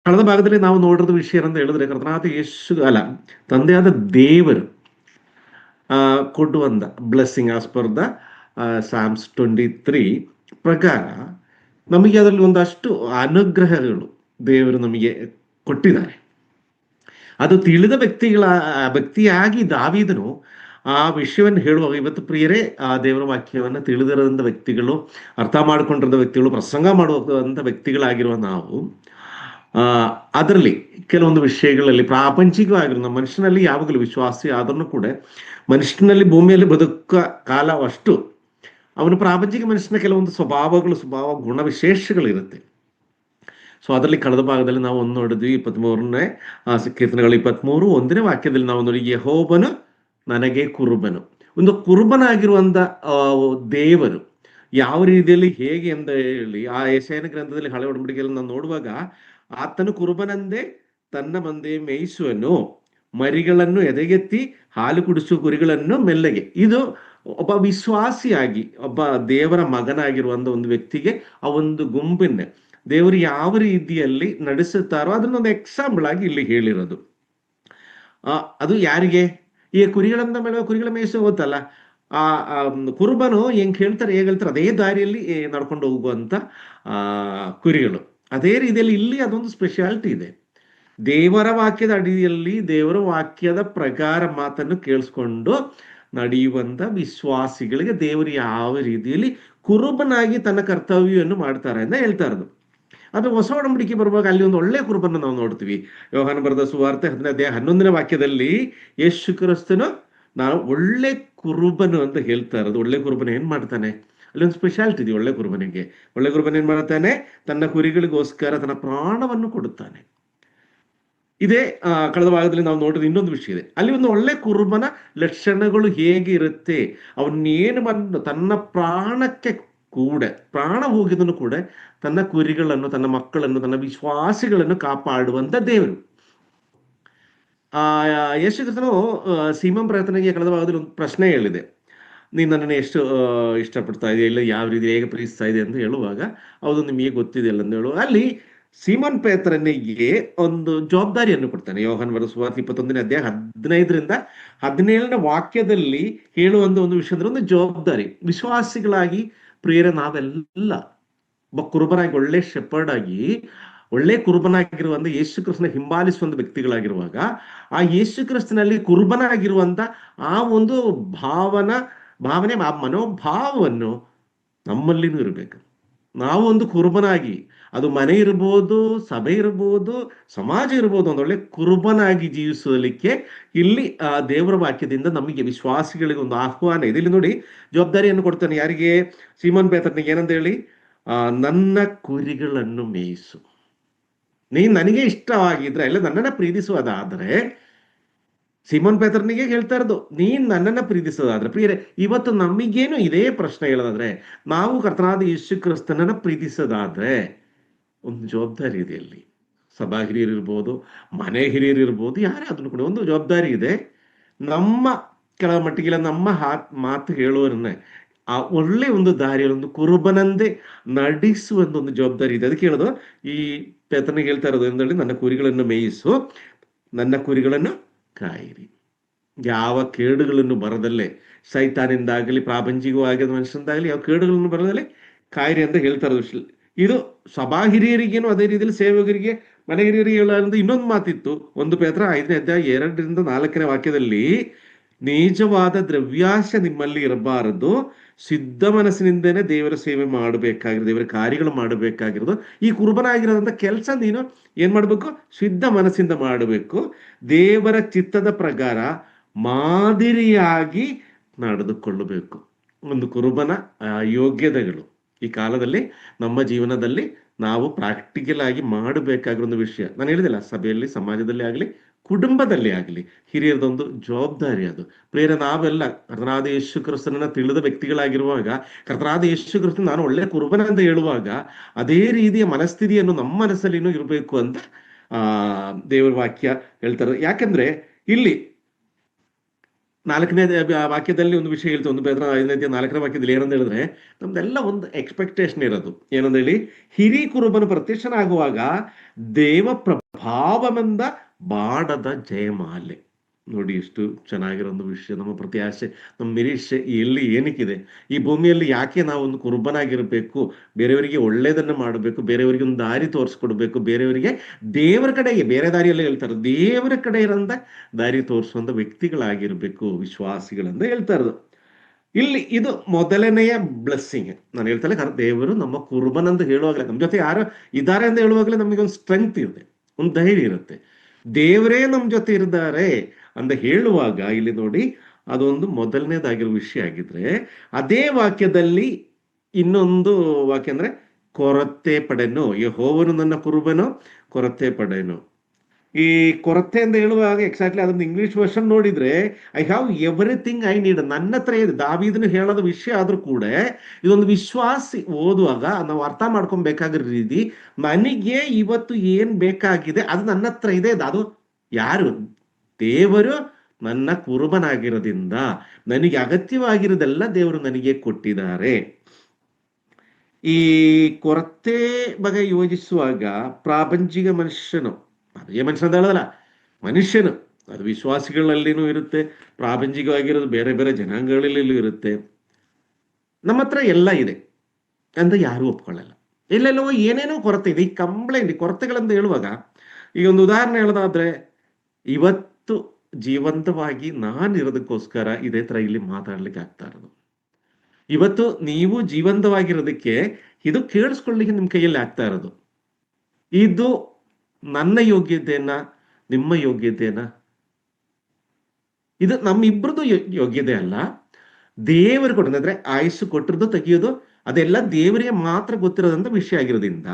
ಕಳೆದ ಭಾಗದಲ್ಲಿ ನಾವು ನೋಡಿದ ವಿಷಯ ಅಂತ ಹೇಳಿದ್ರೆ ಕರ್ತನಾದ ಯೇಸು ಅಲ್ಲ, ತಂದೆಯಾದ ದೇವರು ಕೊಡುವಂತ blessing as per the Psalms 23 ಪ್ರಕಾರ ನಮಗೆ ಅದರಲ್ಲಿ ಒಂದಷ್ಟು ಅನುಗ್ರಹಗಳು ದೇವರು ನಮಗೆ ಕೊಟ್ಟಿದ್ದಾರೆ. ಅದು ತಿಳಿದ ವ್ಯಕ್ತಿಯಾಗಿ ದಾವೀದನು ಆ ವಿಷಯವನ್ನು ಹೇಳುವಾಗ, ಇವತ್ತು ಪ್ರಿಯರೇ, ಆ ದೇವರ ವಾಕ್ಯವನ್ನು ತಿಳಿದಿರೋಂಥ ವ್ಯಕ್ತಿಗಳು, ಅರ್ಥ ಮಾಡಿಕೊಂಡಿರೋ ವ್ಯಕ್ತಿಗಳು, ಪ್ರಸಂಗ ಮಾಡುವಂಥ ವ್ಯಕ್ತಿಗಳಾಗಿರುವ ನಾವು ಅದರಲ್ಲಿ ಕೆಲವೊಂದು ವಿಷಯಗಳಲ್ಲಿ ಪ್ರಾಪಂಚಿಕವಾಗಿರೋ ನಮ್ಮ ಮನುಷ್ಯನಲ್ಲಿ ಯಾವಾಗಲೂ ವಿಶ್ವಾಸಿ ಆದ್ರೂ ಕೂಡ ಮನುಷ್ಯನಲ್ಲಿ ಭೂಮಿಯಲ್ಲಿ ಬದುಕ ಕಾಲವಷ್ಟು ಅವನು ಪ್ರಾಪಂಚಿಕ ಮನುಷ್ಯನ ಕೆಲವೊಂದು ಸ್ವಭಾವ ಗುಣವಿಶೇಷಗಳಿರುತ್ತೆ. ಸೊ ಅದರಲ್ಲಿ ಕಳೆದ ಭಾಗದಲ್ಲಿ ನಾವು ಒಂದು ನೋಡಿದ್ವಿ, 23ನೇ ಕೀರ್ತನೆಗಳು 23 ವಾಕ್ಯದಲ್ಲಿ ನಾವು ನೋಡಿ, ಯೆಹೋವನು ನನಗೆ ಕುರುಬನು. ಒಂದು ಕುರುಬನಾಗಿರುವಂತ ದೇವರು ಯಾವ ರೀತಿಯಲ್ಲಿ ಹೇಗೆ ಅಂತ ಹೇಳಿ ಆ ಯೆಶಾಯನ ಗ್ರಂಥದಲ್ಲಿ ಹಳೆ ಒಡಂಬಡಿಕೆಯಲ್ಲಿ ನಾವು ನೋಡುವಾಗ, ಆತನು ಕುರುಬನಂದೇ ತನ್ನ ಮಂದೆ ಮೇಯಿಸುವನು, ಮರಿಗಳನ್ನು ಎದೆಗೆತ್ತಿ ಹಾಲು ಕುಡಿಸುವ ಕುರಿಗಳನ್ನು ಮೆಲ್ಲಗೆ. ಇದು ಒಬ್ಬ ವಿಶ್ವಾಸಿಯಾಗಿ ಒಬ್ಬ ದೇವರ ಮಗನಾಗಿರುವಂತ ಒಂದು ವ್ಯಕ್ತಿಗೆ ಆ ಒಂದು ಗುಂಪಿನ ದೇವರು ಯಾವ ರೀತಿಯಲ್ಲಿ ನಡೆಸುತ್ತಾರೋ ಅದನ್ನೊಂದು ಎಕ್ಸಾಂಪಲ್ ಆಗಿ ಇಲ್ಲಿ ಹೇಳಿರೋದು. ಅದು ಯಾರಿಗೆ? ಈ ಕುರಿಗಳಂದ ಮೇಲೆ ಕುರಿಗಳ ಮೇಯಿಸೋ ಗೊತ್ತಲ್ಲ, ಆ ಕುರುಬನು ಹೇಗೆ ಹೇಳ್ತಾರೆ ಅದೇ ದಾರಿಯಲ್ಲಿ ನಡ್ಕೊಂಡು ಹೋಗುವಂತ ಕುರಿಗಳು. ಅದೇ ರೀತಿಯಲ್ಲಿ ಇಲ್ಲಿ ಅದೊಂದು ಸ್ಪೆಷಾಲಿಟಿ ಇದೆ. ದೇವರ ವಾಕ್ಯದ ಅಡಿಯಲ್ಲಿ ದೇವರ ವಾಕ್ಯದ ಪ್ರಕಾರ ಮಾತನ್ನು ಕೇಳಿಸ್ಕೊಂಡು ನಡೆಯುವಂತ ವಿಶ್ವಾಸಿಗಳಿಗೆ ದೇವರು ಯಾವ ರೀತಿಯಲ್ಲಿ ಕುರುಬನಾಗಿ ತನ್ನ ಕರ್ತವ್ಯವನ್ನು ಮಾಡ್ತಾರೆ ಅಂತ ಹೇಳ್ತಾ ಇರೋದು. ಅದು ಹೊಸ ಒಡಂಬಡಿಕೆ ಬರುವಾಗ ಅಲ್ಲಿ ಒಂದು ಒಳ್ಳೆ ಕುರುಬನ್ನು ನಾವು ನೋಡ್ತೀವಿ. ಯೋಹಾನ ಬರೆದ ಸುವಾರ್ತೆ 11ನೇ ವಾಕ್ಯದಲ್ಲಿ ಯೇಸು ಕ್ರಿಸ್ತನು ನಾನು ಒಳ್ಳೆ ಕುರುಬನು ಅಂತ ಹೇಳ್ತಾ ಇರೋದು. ಒಳ್ಳೆ ಕುರುಬನ ಏನ್ ಮಾಡ್ತಾನೆ? ಅಲ್ಲಿ ಒಂದು ಸ್ಪೆಷಾಲಿಟಿ ಇದೆ. ಒಳ್ಳೆ ಕುರುಬನ ಏನ್ ಮಾಡ್ತಾನೆ? ತನ್ನ ಕುರಿಗಳಿಗೋಸ್ಕರ ತನ್ನ ಪ್ರಾಣವನ್ನು ಕೊಡುತ್ತಾನೆ. ಇದೇ ಕಳೆದ ಭಾಗದಲ್ಲಿ ನಾವು ನೋಡಿದ ಇನ್ನೊಂದು ವಿಷಯ ಇದೆ. ಅಲ್ಲಿ ಒಂದು ಒಳ್ಳೆ ಕುರುಬನ ಲಕ್ಷಣಗಳು ಹೇಗೆ ಇರುತ್ತೆ, ಅವನ್ನೇನು ತನ್ನ ಪ್ರಾಣಕ್ಕೆ ಕೂಡ, ಪ್ರಾಣ ಹೋಗಿದನು ಕೂಡ ತನ್ನ ಕುರಿಗಳನ್ನು, ತನ್ನ ಮಕ್ಕಳನ್ನು, ತನ್ನ ವಿಶ್ವಾಸಿಗಳನ್ನು ಕಾಪಾಡುವಂತ ದೇವರು. ಯೇಸು ಕ್ರಿಸ್ತನು ಸೀಮೋನ್ ಪ್ರಾರ್ಥನೆಗೆ ಕಳೆದ ಭಾಗದಲ್ಲಿ ಒಂದು ಪ್ರಶ್ನೆ ಹೇಳಿದೆ, ನೀನು ನನ್ನನ್ನು ಎಷ್ಟು ಇಷ್ಟಪಡ್ತಾ ಇದೆಯಾ, ಇಲ್ಲ ಯಾವ ರೀತಿ ಹೇಗೆ ಪ್ರೀತಿಸ್ತಾ ಇದೆ ಅಂತ ಹೇಳುವಾಗ, ಹೌದು ನಿಮಗೆ ಗೊತ್ತಿದೆಯಲ್ಲ ಅಂತ ಹೇಳುವಾಗ ಅಲ್ಲಿ ಸೀಮೋನ್ ಪೇತ್ರನಿಗೆ ಒಂದು ಜವಾಬ್ದಾರಿಯನ್ನು ಕೊಡ್ತಾನೆ. ಯೋಹಾನ ಬರೆದ ಸುವಾರ್ತೆ 21ನೇ ಅಧ್ಯಾಯ 15ರಿಂದ 17ನೇ ವಾಕ್ಯದಲ್ಲಿ ಹೇಳುವಂತ ಒಂದು ವಿಷಯ ಅಂದ್ರೆ ಒಂದು ಜವಾಬ್ದಾರಿ. ವಿಶ್ವಾಸಿಗಳಾಗಿ ಪ್ರಿಯರೇ, ನಾವೆಲ್ಲ ಒಬ್ಬ ಕುರುಬನಾಗಿ, ಒಳ್ಳೆ ಶೆಪರ್ಡ್ ಆಗಿ, ಒಳ್ಳೆ ಕುರುಬನಾಗಿರುವಂತ ಯೇಸು ಕ್ರಿಸ್ತನ ಹಿಂಬಾಲಿಸುವಂತ ವ್ಯಕ್ತಿಗಳಾಗಿರುವಾಗ, ಆ ಯೇಸು ಕ್ರಿಸ್ತನಲ್ಲಿ ಕುರುಬನಾಗಿರುವಂತ ಆ ಒಂದು ಭಾವನೆ ಆ ಮನೋಭಾವವನ್ನು ನಮ್ಮಲ್ಲಿನೂ ಇರಬೇಕು. ನಾವು ಒಂದು ಕುರುಬನಾಗಿ, ಅದು ಮನೆ ಇರ್ಬೋದು, ಸಭೆ ಇರ್ಬೋದು, ಸಮಾಜ ಇರ್ಬೋದು, ಒಂದೊಳ್ಳೆ ಕುರುಬನಾಗಿ ಜೀವಿಸಲಿಕ್ಕೆ ಇಲ್ಲಿ ದೇವರ ವಾಕ್ಯದಿಂದ ನಮಗೆ ವಿಶ್ವಾಸಿಗಳಿಗೆ ಒಂದು ಆಹ್ವಾನ ಇದೆ. ಇಲ್ಲಿ ನೋಡಿ, ಜವಾಬ್ದಾರಿಯನ್ನು ಕೊಡ್ತಾನೆ. ಯಾರಿಗೆ? ಸೀಮೋನ್ ಪೇತ್ರನಿಗೆ. ಏನಂತ ಹೇಳಿ? ನನ್ನ ಕುರಿಗಳನ್ನು ಮೇಯಿಸು. ನೀನ್ ನನಗೆ ಇಷ್ಟವಾಗಿದ್ರೆ, ಇಲ್ಲ ನನ್ನನ್ನ ಪ್ರೀತಿಸುವುದಾದ್ರೆ, ಸೀಮೋನ್ ಪೇತ್ರನಿಗೆ ಹೇಳ್ತಾ ಇರೋದು, ನೀನ್ ನನ್ನನ್ನ ಪ್ರೀತಿಸೋದಾದ್ರೆ. ಪ್ರಿಯರೇ, ಇವತ್ತು ನಮಗೇನು ಇದೇ ಪ್ರಶ್ನೆ ಹೇಳೋದಾದ್ರೆ, ನಾವು ಕರ್ತನಾದ ಯೇಸು ಕ್ರಿಸ್ತನನ್ನ ಪ್ರೀತಿಸೋದಾದ್ರೆ ಒಂದು ಜವಾಬ್ದಾರಿ ಇದೆ. ಅಲ್ಲಿ ಸಭಾ ಹಿರಿಯರು ಇರ್ಬೋದು, ಮನೆ ಹಿರಿಯರು ಇರ್ಬೋದು, ಯಾರೇ ಅದನ್ನು ಕೂಡ ಒಂದು ಜವಾಬ್ದಾರಿ ಇದೆ. ನಮ್ಮ ಕೆಲ ಮಟ್ಟಿಗೆಲ್ಲ ನಮ್ಮ ಮಾತು ಹೇಳುವರನ್ನೇ ಆ ಒಳ್ಳೆ ಒಂದು ದಾರಿಯಲ್ಲಿ ಒಂದು ಕುರುಬನಂದೇ ನಡೆಸುವಂತ ಒಂದು ಜವಾಬ್ದಾರಿ ಇದೆ. ಅದಕ್ಕೆ ಹೇಳೋದು, ಈ ಪೇತ್ರನಿಗೆ ಹೇಳ್ತಾ ಇರೋದು ಎಂದೇಳಿ, ನನ್ನ ಕುರಿಗಳನ್ನು ಮೇಯಿಸು, ನನ್ನ ಕುರಿಗಳನ್ನು ಕಾಯಿರಿ. ಯಾವ ಕೇಡುಗಳನ್ನು ಬರದಲ್ಲೇ, ಸೈತಾನಿಂದಾಗಲಿ ಪ್ರಾಪಂಚಿಕವಾಗಿ ಮನುಷ್ಯನಿಂದಾಗಲಿ ಯಾವ ಕೇಡುಗಳನ್ನು ಬರದಲ್ಲೇ ಕಾಯಿರಿ ಅಂತ ಹೇಳ್ತಾ ಇರೋದು. ಇದು ಸಭಾ ಹಿರಿಯರಿಗೇನು, ಅದೇ ರೀತಿಯಲ್ಲಿ ಸೇವಕರಿಗೆ, ಮನೆ ಹಿರಿಯರಿಗೆ ಹೇಳೋದು. ಇನ್ನೊಂದು ಮಾತಿತ್ತು, 1 ಪೇತ್ರ 5ನೇ ಅಧ್ಯಾಯ 2ರಿಂದ 4ನೇ ವಾಕ್ಯದಲ್ಲಿ, ನಿಜವಾದ ದ್ರವ್ಯಾಶ ನಿಮ್ಮಲ್ಲಿ ಇರಬಾರದು, ಸಿದ್ಧ ಮನಸ್ಸಿನಿಂದನೇ ದೇವರ ಸೇವೆ ಮಾಡಬೇಕಾಗಿರೋದು, ದೇವರ ಕಾರ್ಯಗಳು ಮಾಡಬೇಕಾಗಿರೋದು. ಈ ಕುರುಬನಾಗಿರೋದಂತ ಕೆಲಸ ನೀನು ಏನ್ ಮಾಡ್ಬೇಕು? ಸಿದ್ಧ ಮನಸ್ಸಿಂದ ಮಾಡಬೇಕು. ದೇವರ ಚಿತ್ತದ ಪ್ರಕಾರ ಮಾದರಿಯಾಗಿ ನಡೆದುಕೊಳ್ಳಬೇಕು. ಒಂದು ಕುರುಬನ ಯೋಗ್ಯತೆಗಳು ಈ ಕಾಲದಲ್ಲಿ ನಮ್ಮ ಜೀವನದಲ್ಲಿ ನಾವು ಪ್ರಾಕ್ಟಿಕಲ್ ಆಗಿ ಮಾಡಬೇಕಾಗಿರೋ ಒಂದು ವಿಷಯ. ನಾನು ಹೇಳಿದಿಲ್ಲ, ಸಭೆಯಲ್ಲಿ, ಸಮಾಜದಲ್ಲಿ ಆಗಲಿ, ಕುಟುಂಬದಲ್ಲಿ ಆಗಲಿ ಹಿರಿಯರದೊಂದು ಜವಾಬ್ದಾರಿ ಅದು. ಪ್ರಿಯರೇ, ನಾವೆಲ್ಲ ಕರ್ತನಾದ ಯೇಸು ಕ್ರಿಸ್ತನನ್ನ ತಿಳಿದ ವ್ಯಕ್ತಿಗಳಾಗಿರುವಾಗ, ಕರ್ತನಾದ ಯೇಸು ಕ್ರಿಸ್ತನ ನಾನು ಒಳ್ಳೆ ಕುರುಬನ ಅಂತ ಹೇಳುವಾಗ, ಅದೇ ರೀತಿಯ ಮನಸ್ಥಿತಿಯನ್ನು ನಮ್ಮ ಮನಸ್ಸಲ್ಲಿನೂ ಇರಬೇಕು ಅಂತ ದೇವರ ವಾಕ್ಯ ಹೇಳ್ತಾರೆ. ಯಾಕಂದ್ರೆ ಇಲ್ಲಿ 4ನೇ ವಾಕ್ಯದಲ್ಲಿ ಒಂದು ವಿಷಯ ಹೇಳ್ತು, 1 ಪೇತ್ರ 5ನೇ ಅಧ್ಯಾಯ 4ನೇ ವಾಕ್ಯದಲ್ಲಿ ಏನಂತ ಹೇಳಿದ್ರೆ, ನಮ್ದೆಲ್ಲ ಒಂದು ಎಕ್ಸ್ಪೆಕ್ಟೇಷನ್ ಇರೋದು ಏನಂತ ಹೇಳಿ, ಹಿರಿ ಕುರುಬನು ಪ್ರತ್ಯಕ್ಷನಾಗುವಾಗ ದೇವ ಪ್ರಭಾವವೆಂದ ಬಾಡದ ಜಯಮಾಲೆ. ನೋಡಿ ಎಷ್ಟು ಚೆನ್ನಾಗಿರೋ ಒಂದು ವಿಷಯ. ನಮ್ಮ ಪ್ರತ್ಯಾಶೆ, ನಮ್ಮ ನಿರೀಕ್ಷೆ ಎಲ್ಲಿ ಏನಕ್ಕಿದೆ, ಈ ಭೂಮಿಯಲ್ಲಿ ಯಾಕೆ ನಾವು ಒಂದು ಕುರುಬನಾಗಿರ್ಬೇಕು, ಬೇರೆಯವರಿಗೆ ಒಳ್ಳೇದನ್ನ ಮಾಡಬೇಕು, ಬೇರೆಯವರಿಗೆ ಒಂದು ದಾರಿ ತೋರಿಸ್ಕೊಡ್ಬೇಕು, ಬೇರೆಯವರಿಗೆ ದೇವರ ಕಡೆಗೆ, ಬೇರೆ ದಾರಿಯಲ್ಲಿ ಹೇಳ್ತಾರೆ, ದೇವರ ಕಡೆ ಇರೋಂಥ ದಾರಿ ತೋರಿಸುವಂಥ ವ್ಯಕ್ತಿಗಳಾಗಿರ್ಬೇಕು, ವಿಶ್ವಾಸಿಗಳಂತ ಹೇಳ್ತಾ ಇರೋದು ಇಲ್ಲಿ. ಇದು ಮೊದಲನೆಯ ಬ್ಲೆಸ್ಸಿಂಗ್. ನಾನು ಹೇಳ್ತಲೇ ದೇವರು ನಮ್ಮ ಕುರುಬನ್ ಅಂತ ಹೇಳುವಾಗಲೇ, ನಮ್ಮ ಜೊತೆ ಯಾರು ಇದ್ದಾರೆ ಅಂತ ಹೇಳುವಾಗಲೇ ನಮಗೆ ಒಂದು ಸ್ಟ್ರೆಂತ್ ಇರುತ್ತೆ, ಒಂದು ಧೈರ್ಯ ಇರುತ್ತೆ. ದೇವರೇ ನಮ್ಮ ಜೊತೆ ಇದ್ದಾರೆ ಅಂತ ಹೇಳುವಾಗ ಇಲ್ಲಿ ನೋಡಿ, ಅದೊಂದು ಮೊದಲನೇದಾಗಿರೋ ವಿಷಯ ಆಗಿದ್ರೆ, ಅದೇ ವಾಕ್ಯದಲ್ಲಿ ಇನ್ನೊಂದು ವಾಕ್ಯ ಅಂದ್ರೆ ಕೊರತೆ ಪಡೆನು, ಯೆಹೋವನು ನನ್ನ ಕುರುಬನು ಕೊರತೆ ಪಡೆನು. ಈ ಕೊರತೆ ಅಂತ ಹೇಳುವಾಗ ಎಕ್ಸಾಕ್ಟ್ಲಿ ಅದೊಂದು ಇಂಗ್ಲಿಷ್ ವರ್ಷನ್ ನೋಡಿದ್ರೆ, I have everything I need, ನನ್ನ ಹತ್ರ ಇದೆ. ದಾವೀದನು ಹೇಳೋದ ವಿಷಯ ಆದ್ರೂ ಕೂಡ ಇದೊಂದು ವಿಶ್ವಾಸಿ ಓದುವಾಗ ನಾವು ಅರ್ಥ ಮಾಡ್ಕೊಬೇಕಾಗಿರೋ ರೀತಿ, ನನಗೆ ಇವತ್ತು ಏನ್ ಬೇಕಾಗಿದೆ ಅದು ನನ್ನ ಹತ್ರ ಇದೆ. ಅದು ಯಾರು? ದೇವರು ನನ್ನ ಕುರುಬನಾಗಿರೋದ್ರಿಂದ ನನಗೆ ಅಗತ್ಯವಾಗಿರೋದೆಲ್ಲ ದೇವರು ನನಗೆ ಕೊಟ್ಟಿದ್ದಾರೆ. ಈ ಕೊರತೆ ಬಗ್ಗೆ ಯೋಚಿಸುವಾಗ ಪ್ರಾಪಂಚಿಕ ಮನುಷ್ಯನು, ಅದೇ ಮನುಷ್ಯ ಅಂತ ಹೇಳೋದಲ್ಲ, ಮನುಷ್ಯನು, ಅದು ವಿಶ್ವಾಸಿಗಳಲ್ಲಿನೂ ಇರುತ್ತೆ, ಪ್ರಾಪಂಚಿಕವಾಗಿರೋದು ಬೇರೆ ಬೇರೆ ಜನಾಂಗಗಳಲ್ಲೂ ಇರುತ್ತೆ. ನಮ್ಮ ಹತ್ರ ಎಲ್ಲ ಇದೆ ಅಂತ ಯಾರೂ ಒಪ್ಕೊಳ್ಳಲ್ಲ. ಎಲ್ಲೆಲ್ಲೋ ಏನೇನೋ ಕೊರತೆ ಇದೆ. ಈ ಕಂಪ್ಲೇಂಟ್, ಈ ಕೊರತೆಗಳಂತ ಹೇಳುವಾಗ ಈಗ ಒಂದು ಉದಾಹರಣೆ ಹೇಳೋದಾದ್ರೆ, ಇವತ್ತು ಜೀವಂತವಾಗಿ ನಾನಿರೋದಕ್ಕೋಸ್ಕರ ಇದೇ ತರ ಇಲ್ಲಿ ಮಾತಾಡ್ಲಿಕ್ಕೆ ಆಗ್ತಾ ಇರೋದು. ಇವತ್ತು ನೀವು ಜೀವಂತವಾಗಿರೋದಕ್ಕೆ ಇದು ಕೇಳಿಸ್ಕೊಳ್ಳಿಕ್ಕೆ ನಿಮ್ ಕೈಯಲ್ಲಿ ಆಗ್ತಾ ಇರೋದು. ಇದು ನನ್ನ ಯೋಗ್ಯತೆಯನ್ನ, ನಿಮ್ಮ ಯೋಗ್ಯತೆಯನ್ನ, ಇದು ನಮ್ಮಿಬ್ರದ್ದು ಯೋಗ್ಯತೆ ಅಲ್ಲ, ದೇವರು ಕೊಟ್ಟದ್ದು. ಅಂದ್ರೆ ಆಯುಸ್ಸು ಕೊಟ್ಟಿರೋದು ತೆಗಿಯೋದು ಅದೆಲ್ಲ ದೇವರಿಗೆ ಮಾತ್ರ ಗೊತ್ತಿರೋದಂತ ವಿಷಯ ಆಗಿರೋದ್ರಿಂದ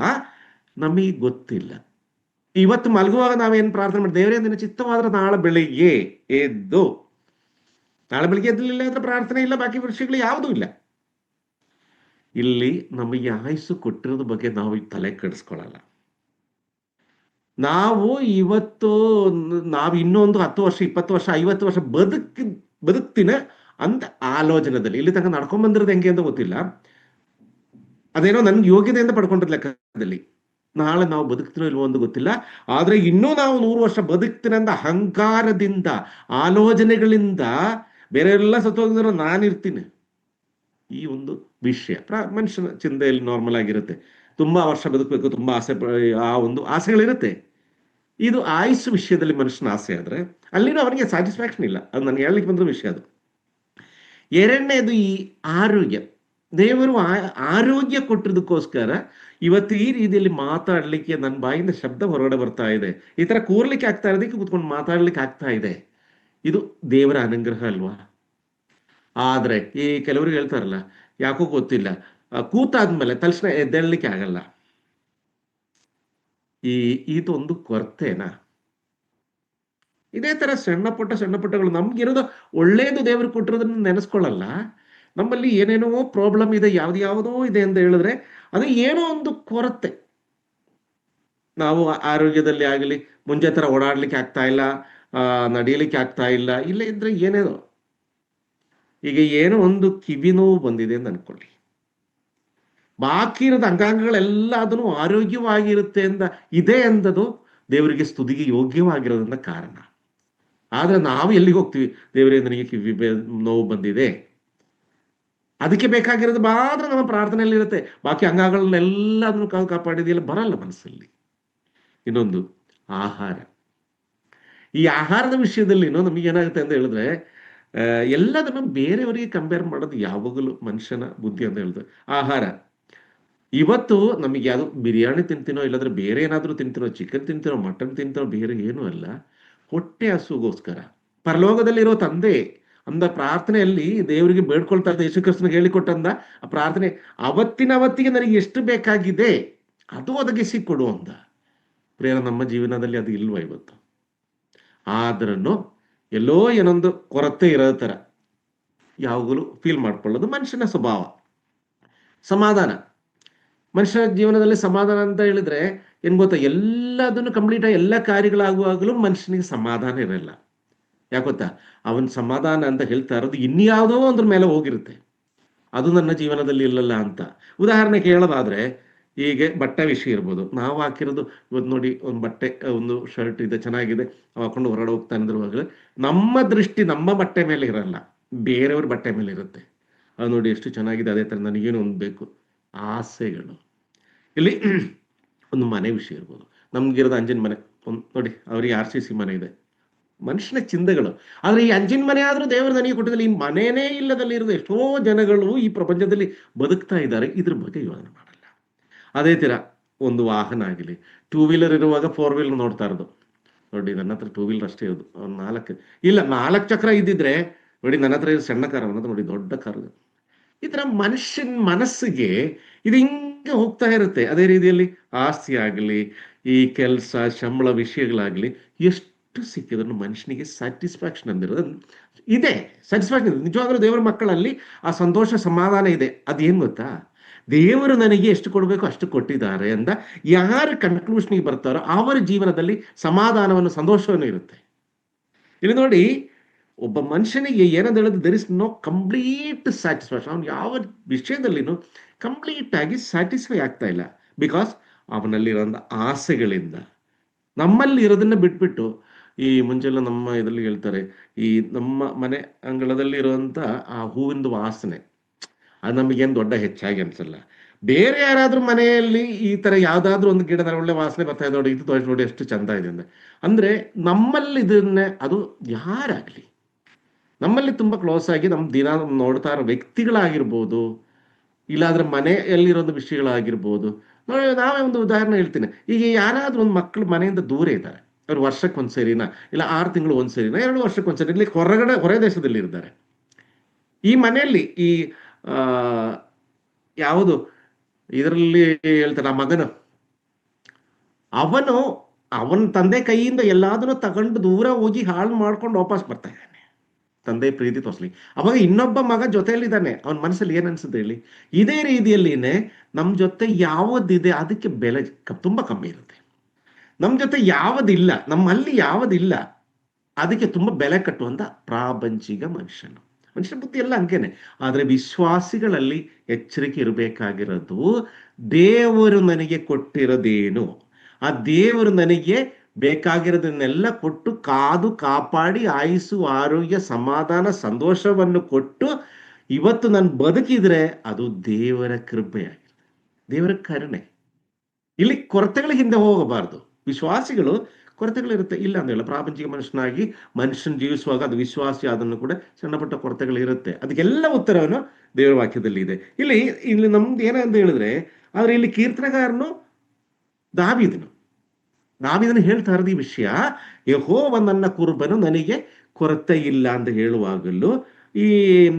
ನಮಗೆ ಗೊತ್ತಿಲ್ಲ. ಇವತ್ತು ಮಲಗುವಾಗ ನಾವೇನು ಪ್ರಾರ್ಥನೆ ಮಾಡಿ, ದೇವರೇ ನಿನ್ನ ಚಿತ್ತವಾದ್ರೆ ನಾಳೆ ಬೆಳಿಗ್ಗೆ ಎದ್ದು, ನಾಳೆ ಬೆಳಿಗ್ಗೆ ಎದ್ದಲಿಲ್ಲ ಅಂದ್ರೆ ಪ್ರಾರ್ಥನೆ ಇಲ್ಲ, ಬಾಕಿ ವಿಷಯಗಳು ಯಾವುದೂ ಇಲ್ಲ. ಇಲ್ಲಿ ನಮಗೆ ಆಯುಸ್ಸು ಕೊಟ್ಟಿರೋದ ಬಗ್ಗೆ ನಾವು ತಲೆ ಕೆಡಿಸ್ಕೊಳ್ಳಲ್ಲ. ನಾವು ಇವತ್ತು ಇನ್ನೊಂದು 10 ವರ್ಷ 20 ವರ್ಷ 50 ವರ್ಷ ಬದುಕ್ತೀನ ಅಂತ ಆಲೋಚನೆದಲ್ಲಿ ಇಲ್ಲಿ ತನಕ ನಡ್ಕೊಂಡ್ ಬಂದಿರೋದು ಹೆಂಗೆ ಅಂತ ಗೊತ್ತಿಲ್ಲ. ಅದೇನೋ ನನ್ಗೆ ಯೋಗ್ಯತೆಯಿಂದ ಪಡ್ಕೊಂಡಿರೋ ಲೆಕ್ಕದಲ್ಲಿ ನಾಳೆ ನಾವು ಬದುಕ್ತೀನೋ ಇಲ್ವೋ ಅಂತ ಗೊತ್ತಿಲ್ಲ. ಆದ್ರೆ ಇನ್ನೂ ನಾವು 100 ವರ್ಷ ಬದುಕ್ತೀನಂದ ಅಹಂಕಾರದಿಂದ, ಆಲೋಚನೆಗಳಿಂದ ಬೇರೆ ಎಲ್ಲ ಸತ್ತೋಗಿದ್ರು ನಾನಿರ್ತೀನಿ, ಈ ಒಂದು ವಿಷಯ ಮನುಷ್ಯನ ಚಿಂತೆಯಲ್ಲಿ ನಾರ್ಮಲ್ ಆಗಿರುತ್ತೆ. ತುಂಬಾ ವರ್ಷ ಬದುಕಬೇಕು, ತುಂಬಾ ಆಸೆ, ಆ ಒಂದು ಆಸೆಗಳಿರುತ್ತೆ. ಇದು ಆಯುಸ್ಸು ವಿಷಯದಲ್ಲಿ ಮನುಷ್ಯನ ಆಸೆ ಆದ್ರೆ ಅಲ್ಲಿನೂ ಅವನಿಗೆ ಸ್ಯಾಟಿಸ್ಫ್ಯಾಕ್ಷನ್ ಇಲ್ಲ. ಅದು ನಾನು ಹೇಳಲಿಕ್ಕೆ ಬಂದ ವಿಷಯ. ಅದು ಎರಡನೇದು ಈ ಆರೋಗ್ಯ. ದೇವರು ಆರೋಗ್ಯ ಕೊಟ್ಟಿದ್ದಕ್ಕೋಸ್ಕರ ಇವತ್ತು ಈ ರೀತಿಯಲ್ಲಿ ಮಾತಾಡ್ಲಿಕ್ಕೆ ನನ್ನ ಬಾಯಿಂದ ಶಬ್ದ ಹೊರಗಡೆ ಬರ್ತಾ ಇದೆ, ಈ ತರ ಕೂರ್ಲಿಕ್ಕೆ ಆಗ್ತಾ ಇರೋದಕ್ಕೆ, ಕೂತ್ಕೊಂಡು ಮಾತಾಡ್ಲಿಕ್ಕೆ ಆಗ್ತಾ ಇದೆ. ಇದು ದೇವರ ಅನುಗ್ರಹ ಅಲ್ವಾ? ಆದ್ರೆ ಈ ಕೆಲವರು ಹೇಳ್ತಾರಲ್ಲ, ಯಾಕೋ ಗೊತ್ತಿಲ್ಲ, ಕೂತಾದ್ಮೇಲೆ ತಕ್ಷಣ ಎದ್ದೇಳಲಿಕ್ಕೆ ಆಗಲ್ಲ. ಇದೊಂದು ಕೊರತೆನಾ? ಇದೇ ತರ ಸಣ್ಣ ಪುಟ್ಟಗಳು ನಮ್ಗಿರೋದು ಒಳ್ಳೇದು ದೇವರು ಕೊಟ್ಟಿರೋದನ್ನ ನೆನೆಸ್ಕೊಳ್ಳಲ್ಲ. ನಮ್ಮಲ್ಲಿ ಏನೇನೋ ಪ್ರಾಬ್ಲಮ್ ಇದೆ, ಯಾವುದೋ ಇದೆ ಅಂತ ಹೇಳಿದ್ರೆ ಅದು ಏನೋ ಒಂದು ಕೊರತೆ. ನಾವು ಆರೋಗ್ಯದಲ್ಲಿ ಆಗಲಿ, ಮುಂಚೆ ತರ ಓಡಾಡ್ಲಿಕ್ಕೆ ಆಗ್ತಾ ಇಲ್ಲ, ನಡೀಲಿಕ್ಕೆ ಆಗ್ತಾ ಇಲ್ಲ, ಇಲ್ಲ ಇದ್ರೆ ಏನೇನೋ, ಈಗ ಏನೋ ಒಂದು ಕಿವಿ ನೋವು ಬಂದಿದೆ ಅಂತ ಅನ್ಕೊಳ್ಳಿ, ಬಾಕಿ ಇರೋದು ಅಂಗಾಂಗಗಳೆಲ್ಲ ಅದನ್ನು ಆರೋಗ್ಯವಾಗಿರುತ್ತೆ ಅಂತ ಇದೆ ಅಂದದು ದೇವರಿಗೆ ಸ್ತುತಿಗೆ ಯೋಗ್ಯವಾಗಿರೋದ್ರಿಂದ ಕಾರಣ. ಆದ್ರೆ ನಾವು ಎಲ್ಲಿಗೆ ಹೋಗ್ತೀವಿ, ದೇವರೇ ನನಗೆ ಕಿವಿ ನೋವು ಬಂದಿದೆ, ಅದಕ್ಕೆ ಬೇಕಾಗಿರೋದು ಮಾತ್ರ ನಮ್ಮ ಪ್ರಾರ್ಥನೆಯಲ್ಲಿ ಇರುತ್ತೆ, ಬಾಕಿ ಅಂಗಗಳನ್ನೆಲ್ಲ ಅದನ್ನು ಕಾಪಾಡಿದೆಯಲ್ಲ, ಬರಲ್ಲ ಮನಸ್ಸಲ್ಲಿ. ಇನ್ನೊಂದು ಆಹಾರ. ಈ ಆಹಾರದ ವಿಷಯದಲ್ಲಿ ನಮಗೆ ಏನಾಗುತ್ತೆ ಅಂತ ಹೇಳಿದ್ರೆ, ಎಲ್ಲದನ್ನು ಬೇರೆಯವರಿಗೆ ಕಂಪೇರ್ ಮಾಡೋದು ಯಾವಾಗಲೂ ಮನುಷ್ಯನ ಬುದ್ಧಿ ಅಂತ ಹೇಳಿದ್ರೆ. ಆಹಾರ ಇವತ್ತು ನಮಗೆ ಯಾವುದು ಬಿರಿಯಾನಿ ತಿಂತೀನೋ, ಇಲ್ಲಾಂದ್ರೆ ಬೇರೆ ಏನಾದ್ರೂ ತಿಂತೀನೋ, ಚಿಕನ್ ತಿಂತೀನೋ, ಮಟನ್ ತಿಂತೀನೋ, ಬೇರೆ ಏನೂ ಅಲ್ಲ, ಹೊಟ್ಟೆ ಹಸುಗೋಸ್ಕರ. ಪರಲೋಕದಲ್ಲಿರೋ ತಂದೆ ಅಂದ ಪ್ರಾರ್ಥನೆಯಲ್ಲಿ ದೇವರಿಗೆ ಬೇಡ್ಕೊಳ್ತಾ ಇದ್ದ, ಯೇಸು ಕ್ರಿಸ್ತನಿಗೆ ಹೇಳಿಕೊಟ್ಟಂದ ಆ ಪ್ರಾರ್ಥನೆ, ಅವತ್ತಿಗೆ ನನಗೆ ಎಷ್ಟು ಬೇಕಾಗಿದೆ ಅದು ಒದಗಿಸಿ ಕೊಡು ಅಂದ. ಪ್ರೇರ ನಮ್ಮ ಜೀವನದಲ್ಲಿ ಅದು ಇಲ್ವಾ ಇವತ್ತು? ಆದ್ರೂ ಎಲ್ಲೋ ಏನೊಂದು ಕೊರತೆ ಇರೋ ತರ ಯಾವಾಗಲೂ ಫೀಲ್ ಮಾಡ್ಕೊಳ್ಳೋದು ಮನುಷ್ಯನ ಸ್ವಭಾವ. ಸಮಾಧಾನ, ಮನುಷ್ಯನ ಜೀವನದಲ್ಲಿ ಸಮಾಧಾನ ಅಂತ ಹೇಳಿದ್ರೆ ಏನ್ ಗೊತ್ತಾ, ಎಲ್ಲದನ್ನು ಕಂಪ್ಲೀಟ್ ಆಗಿ ಎಲ್ಲ ಕಾರ್ಯಗಳಾಗುವಾಗಲೂ ಮನುಷ್ಯನಿಗೆ ಸಮಾಧಾನ ಇರಲ್ಲ. ಯಾಕೊತ್ತಾ, ಅವನ್ ಸಮಾಧಾನ ಅಂತ ಹೇಳ್ತಾ ಇರೋದು ಇನ್ಯಾವುದೋ ಒಂದ್ರ ಮೇಲೆ ಹೋಗಿರುತ್ತೆ, ಅದು ನನ್ನ ಜೀವನದಲ್ಲಿ ಇಲ್ಲಲ್ಲ ಅಂತ. ಉದಾಹರಣೆಗೆ ಹೇಳೋದಾದ್ರೆ, ಹೀಗೆ ಬಟ್ಟೆ ವಿಷಯ ಇರ್ಬೋದು. ನಾವು ಹಾಕಿರೋದು ಇವತ್ತು ನೋಡಿ, ಒಂದು ಬಟ್ಟೆ, ಒಂದು ಶರ್ಟ್ ಇದೆ, ಚೆನ್ನಾಗಿದೆ, ಹಾಕೊಂಡು ಹೊರಗಡೆ ಹೋಗ್ತಾ ಇರುವಾಗಲೇ ನಮ್ಮ ದೃಷ್ಟಿ ನಮ್ಮ ಬಟ್ಟೆ ಮೇಲೆ ಇರಲ್ಲ, ಬೇರೆಯವ್ರ ಬಟ್ಟೆ ಮೇಲೆ ಇರುತ್ತೆ. ಅದು ನೋಡಿ ಎಷ್ಟು ಚೆನ್ನಾಗಿದೆ, ಅದೇ ಥರ ನನಗೇನು ಒಂದು ಬೇಕು, ಆಸೆಗಳು. ಇಲ್ಲಿ ಒಂದು ಮನೆ ವಿಷಯ ಇರ್ಬೋದು. ನಮ್ಗಿರೋದು ಅಂಜಿನ ಮನೆ, ಒಂದು ನೋಡಿ, ಅವ್ರಿಗೆ RCC ಮನೆ ಇದೆ, ಮನುಷ್ಯನ ಚಿಂತೆಗಳು. ಆದ್ರೆ ಈ ಅಂಜಿನ ಮನೆ ಆದ್ರೂ ದೇವರು ನನಗೆ ಕೊಟ್ಟಿದ್ದಲ್ಲಿ, ಈ ಮನೆಯೇ ಇಲ್ಲದಲ್ಲಿ ಇರೋದು ಎಷ್ಟೋ ಜನಗಳು ಈ ಪ್ರಪಂಚದಲ್ಲಿ ಬದುಕ್ತಾ ಇದ್ದಾರೆ, ಇದ್ರ ಬಗ್ಗೆ ಯೋಚನೆ ಮಾಡಲ್ಲ. ಅದೇ ತರ ಒಂದು ವಾಹನ ಆಗಲಿ, 2 ವೀಲರ್ ಇರುವಾಗ 4 ವೀಲರ್ ನೋಡ್ತಾ ಇರೋದು. ನೋಡಿ, ನನ್ನ ಹತ್ರ 2 ವೀಲರ್ ಅಷ್ಟೇ ಇರೋದು, ಒಂದು 4 ಇಲ್ಲ 4 ಚಕ್ರ ಇದ್ದಿದ್ರೆ ನೋಡಿ, ನನ್ನ ಹತ್ರ ಇದು ಸಣ್ಣ ಕಾರ್, ಅನ್ನೋದು ನೋಡಿ ದೊಡ್ಡ ಕಾರ್. ಈ ತರ ಮನುಷ್ಯನ ಮನಸ್ಸಿಗೆ ಇದು ಹಿಂಗೆ ಹೋಗ್ತಾ ಇರುತ್ತೆ. ಅದೇ ರೀತಿಯಲ್ಲಿ ಆಸ್ತಿ ಆಗಲಿ, ಈ ಕೆಲಸ, ಸಂಬಳ ವಿಷಯಗಳಾಗ್ಲಿ, ಎಷ್ಟು ಸಿಕ್ಕಿದ್ರು ಮನುಷ್ಯನಿಗೆ ಸ್ಯಾಟಿಸ್ಫ್ಯಾಕ್ಷನ್ ಅಂದಿರೋದು ಇದೆ. ಸ್ಯಾಟಿಸ್ಫ್ಯಾಕ್ಷನ್ ಇದೆ ನಿಜವಾಗ್ಲೂ. ದೇವರ ಮಕ್ಕಳಲ್ಲಿ ಆ ಸಂತೋಷ, ಸಮಾಧಾನ ಇದೆ. ಅದೇನು ಗೊತ್ತಾ, ದೇವರು ನನಗೆ ಎಷ್ಟು ಕೊಡಬೇಕು ಅಷ್ಟು ಕೊಟ್ಟಿದ್ದಾರೆ ಅಂತ ಯಾರು ಕನ್ಕ್ಲೂಷನ್ಗೆ ಬರ್ತಾರೋ ಅವರ ಜೀವನದಲ್ಲಿ ಸಮಾಧಾನವನ್ನು, ಸಂತೋಷವನ್ನು ಇರುತ್ತೆ. ಇಲ್ಲಿ ನೋಡಿ, ಒಬ್ಬ ಮನುಷ್ಯನಿಗೆ ಏನಂತ ಹೇಳಿದ್ರೆ, there is no complete satisfaction. ಅವನು ಯಾವ ವಿಷಯದಲ್ಲಿನೂ ಕಂಪ್ಲೀಟ್ ಆಗಿ ಸ್ಯಾಟಿಸ್ಫೈ ಆಗ್ತಾ ಇಲ್ಲ. ಬಿಕಾಸ್ ಅವನಲ್ಲಿರೋ ಆಸೆಗಳಿಂದ. ನಮ್ಮಲ್ಲಿ ಇರೋದನ್ನ ಬಿಟ್ಬಿಟ್ಟು, ಈ ಮುಂಚೆಲ್ಲ ನಮ್ಮ ಇದರಲ್ಲಿ ಹೇಳ್ತಾರೆ, ಈ ನಮ್ಮ ಮನೆ ಅಂಗಳದಲ್ಲಿ ಇರುವಂತ ಆ ಹೂವಿಂದು ವಾಸನೆ, ಅದು ನಮಗೇನು ದೊಡ್ಡ ಹೆಚ್ಚಾಗಿ ಅನ್ಸಲ್ಲ. ಬೇರೆ ಯಾರಾದ್ರೂ ಮನೆಯಲ್ಲಿ ಈ ತರ ಯಾವ್ದಾದ್ರು ಒಂದು ಗಿಡದ ಒಳ್ಳೆ ವಾಸನೆ ಬರ್ತಾ ಇದೆ ನೋಡಿ, ಇದು ತೋರಿಸಿ ನೋಡಿ ಎಷ್ಟು ಚಂದ ಇದೆ ಅಂದ್ರೆ ನಮ್ಮಲ್ಲಿ ಇದನ್ನೇ, ಅದು ಯಾರಾಗ್ಲಿ ನಮ್ಮಲ್ಲಿ ತುಂಬಾ ಕ್ಲೋಸ್ ಆಗಿ ನಮ್ಮ ದಿನ ನೋಡ್ತಾ ಇರೋ ವ್ಯಕ್ತಿಗಳಾಗಿರ್ಬೋದು, ಇಲ್ಲಾಂದ್ರೆ ಮನೆಯಲ್ಲಿರೋದು ವಿಷಯಗಳಾಗಿರ್ಬೋದು. ನೋಡಿ, ನಾವೇ ಒಂದು ಉದಾಹರಣೆ ಹೇಳ್ತೀನಿ. ಈಗ ಯಾರಾದ್ರೂ ಒಂದು ಮಕ್ಕಳು ಮನೆಯಿಂದ ದೂರ ಇದ್ದಾರೆ, ಅವ್ರು ವರ್ಷಕ್ಕೆ ಒಂದ್ಸರಿನ, ಇಲ್ಲ 6 ತಿಂಗಳು ಒಂದ್ಸರಿನ, 2 ವರ್ಷಕ್ಕೆ ಒಂದ್ಸರಿ, ಇಲ್ಲಿ ಹೊರ ದೇಶದಲ್ಲಿ ಇರ್ತಾರೆ. ಈ ಮನೆಯಲ್ಲಿ ಈ ಯಾವುದು ಇದರಲ್ಲಿ ಹೇಳ್ತಾರೆ, ಆ ಮಗನು, ಅವನ ತಂದೆ ಕೈಯಿಂದ ಎಲ್ಲಾದನ್ನು ತಗೊಂಡು ದೂರ ಹೋಗಿ ಹಾಳು ಮಾಡ್ಕೊಂಡು ವಾಪಸ್ ಬರ್ತಾ ಇದ್ದಾನೆ, ತಂದೆ ಪ್ರೀತಿ ತೋರಿಸ್ಲಿ. ಅವಾಗ ಇನ್ನೊಬ್ಬ ಮಗ ಜೊತೆಯಲ್ಲಿದ್ದಾನೆ, ಅವನ ಮನಸ್ಸಲ್ಲಿ ಏನ್ ಅನ್ಸುತ್ತೆ ಹೇಳಿ. ಇದೇ ರೀತಿಯಲ್ಲಿನೇ ನಮ್ ಜೊತೆ ಯಾವದಿದೆ ಅದಕ್ಕೆ ಬೆಲೆ ತುಂಬಾ ಕಮ್ಮಿ ಇರುತ್ತೆ. ನಮ್ ಜೊತೆ ಯಾವದಿಲ್ಲ, ನಮ್ಮಲ್ಲಿ ಯಾವದಿಲ್ಲ ಅದಕ್ಕೆ ತುಂಬಾ ಬೆಲೆ ಕಟ್ಟುವಂತ ಪ್ರಾಪಂಚಿಕ ಮನುಷ್ಯ ಬುದ್ಧಿ ಎಲ್ಲ ಹಂಗೇನೆ. ಆದ್ರೆ ವಿಶ್ವಾಸಿಗಳಲ್ಲಿ ಎಚ್ಚರಿಕೆ ಇರಬೇಕಾಗಿರೋದು, ದೇವರು ನನಗೆ ಕೊಟ್ಟಿರೋದೇನು, ಆ ದೇವರು ನನಗೆ ಬೇಕಾಗಿರೋದನ್ನೆಲ್ಲ ಕೊಟ್ಟು, ಕಾದು ಕಾಪಾಡಿ, ಆಯುಸ್ಸು, ಆರೋಗ್ಯ, ಸಮಾಧಾನ, ಸಂತೋಷವನ್ನು ಕೊಟ್ಟು ಇವತ್ತು ನಾನು ಬದುಕಿದ್ರೆ ಅದು ದೇವರ ಕೃಪೆಯಾಗಿರುತ್ತೆ, ದೇವರ ಕರುಣೆ. ಇಲ್ಲಿ ಕೊರತೆಗಳ ಹಿಂದೆ ಹೋಗಬಾರ್ದು. ವಿಶ್ವಾಸಿಗಳು ಕೊರತೆಗಳಿರುತ್ತೆ, ಇಲ್ಲ ಅಂದೇಳ. ಪ್ರಾಪಂಚಿಕ ಮನುಷ್ಯನ ಜೀವಿಸುವಾಗ ಅದು ವಿಶ್ವಾಸಿ ಅದನ್ನು ಕೂಡ ಸಣ್ಣ ಪುಟ್ಟ ಕೊರತೆಗಳು ಇರುತ್ತೆ. ಅದಕ್ಕೆಲ್ಲ ಉತ್ತರವನ್ನು ದೇವರ ವಾಕ್ಯದಲ್ಲಿ ಇದೆ. ಇಲ್ಲಿ ನಮ್ದು ಏನಂತ ಹೇಳಿದ್ರೆ, ಆದ್ರೆ ಇಲ್ಲಿ ಕೀರ್ತನಗಾರನು ದಾವೀದನು ಹೇಳ್ತಾ ಇರೋದು ಈ ವಿಷಯ, ಯೆಹೋವ ನನ್ನ ಕುರುಬನು, ನನಗೆ ಕೊರತೆ ಇಲ್ಲ ಅಂತ ಹೇಳುವಾಗಲೂ ಈ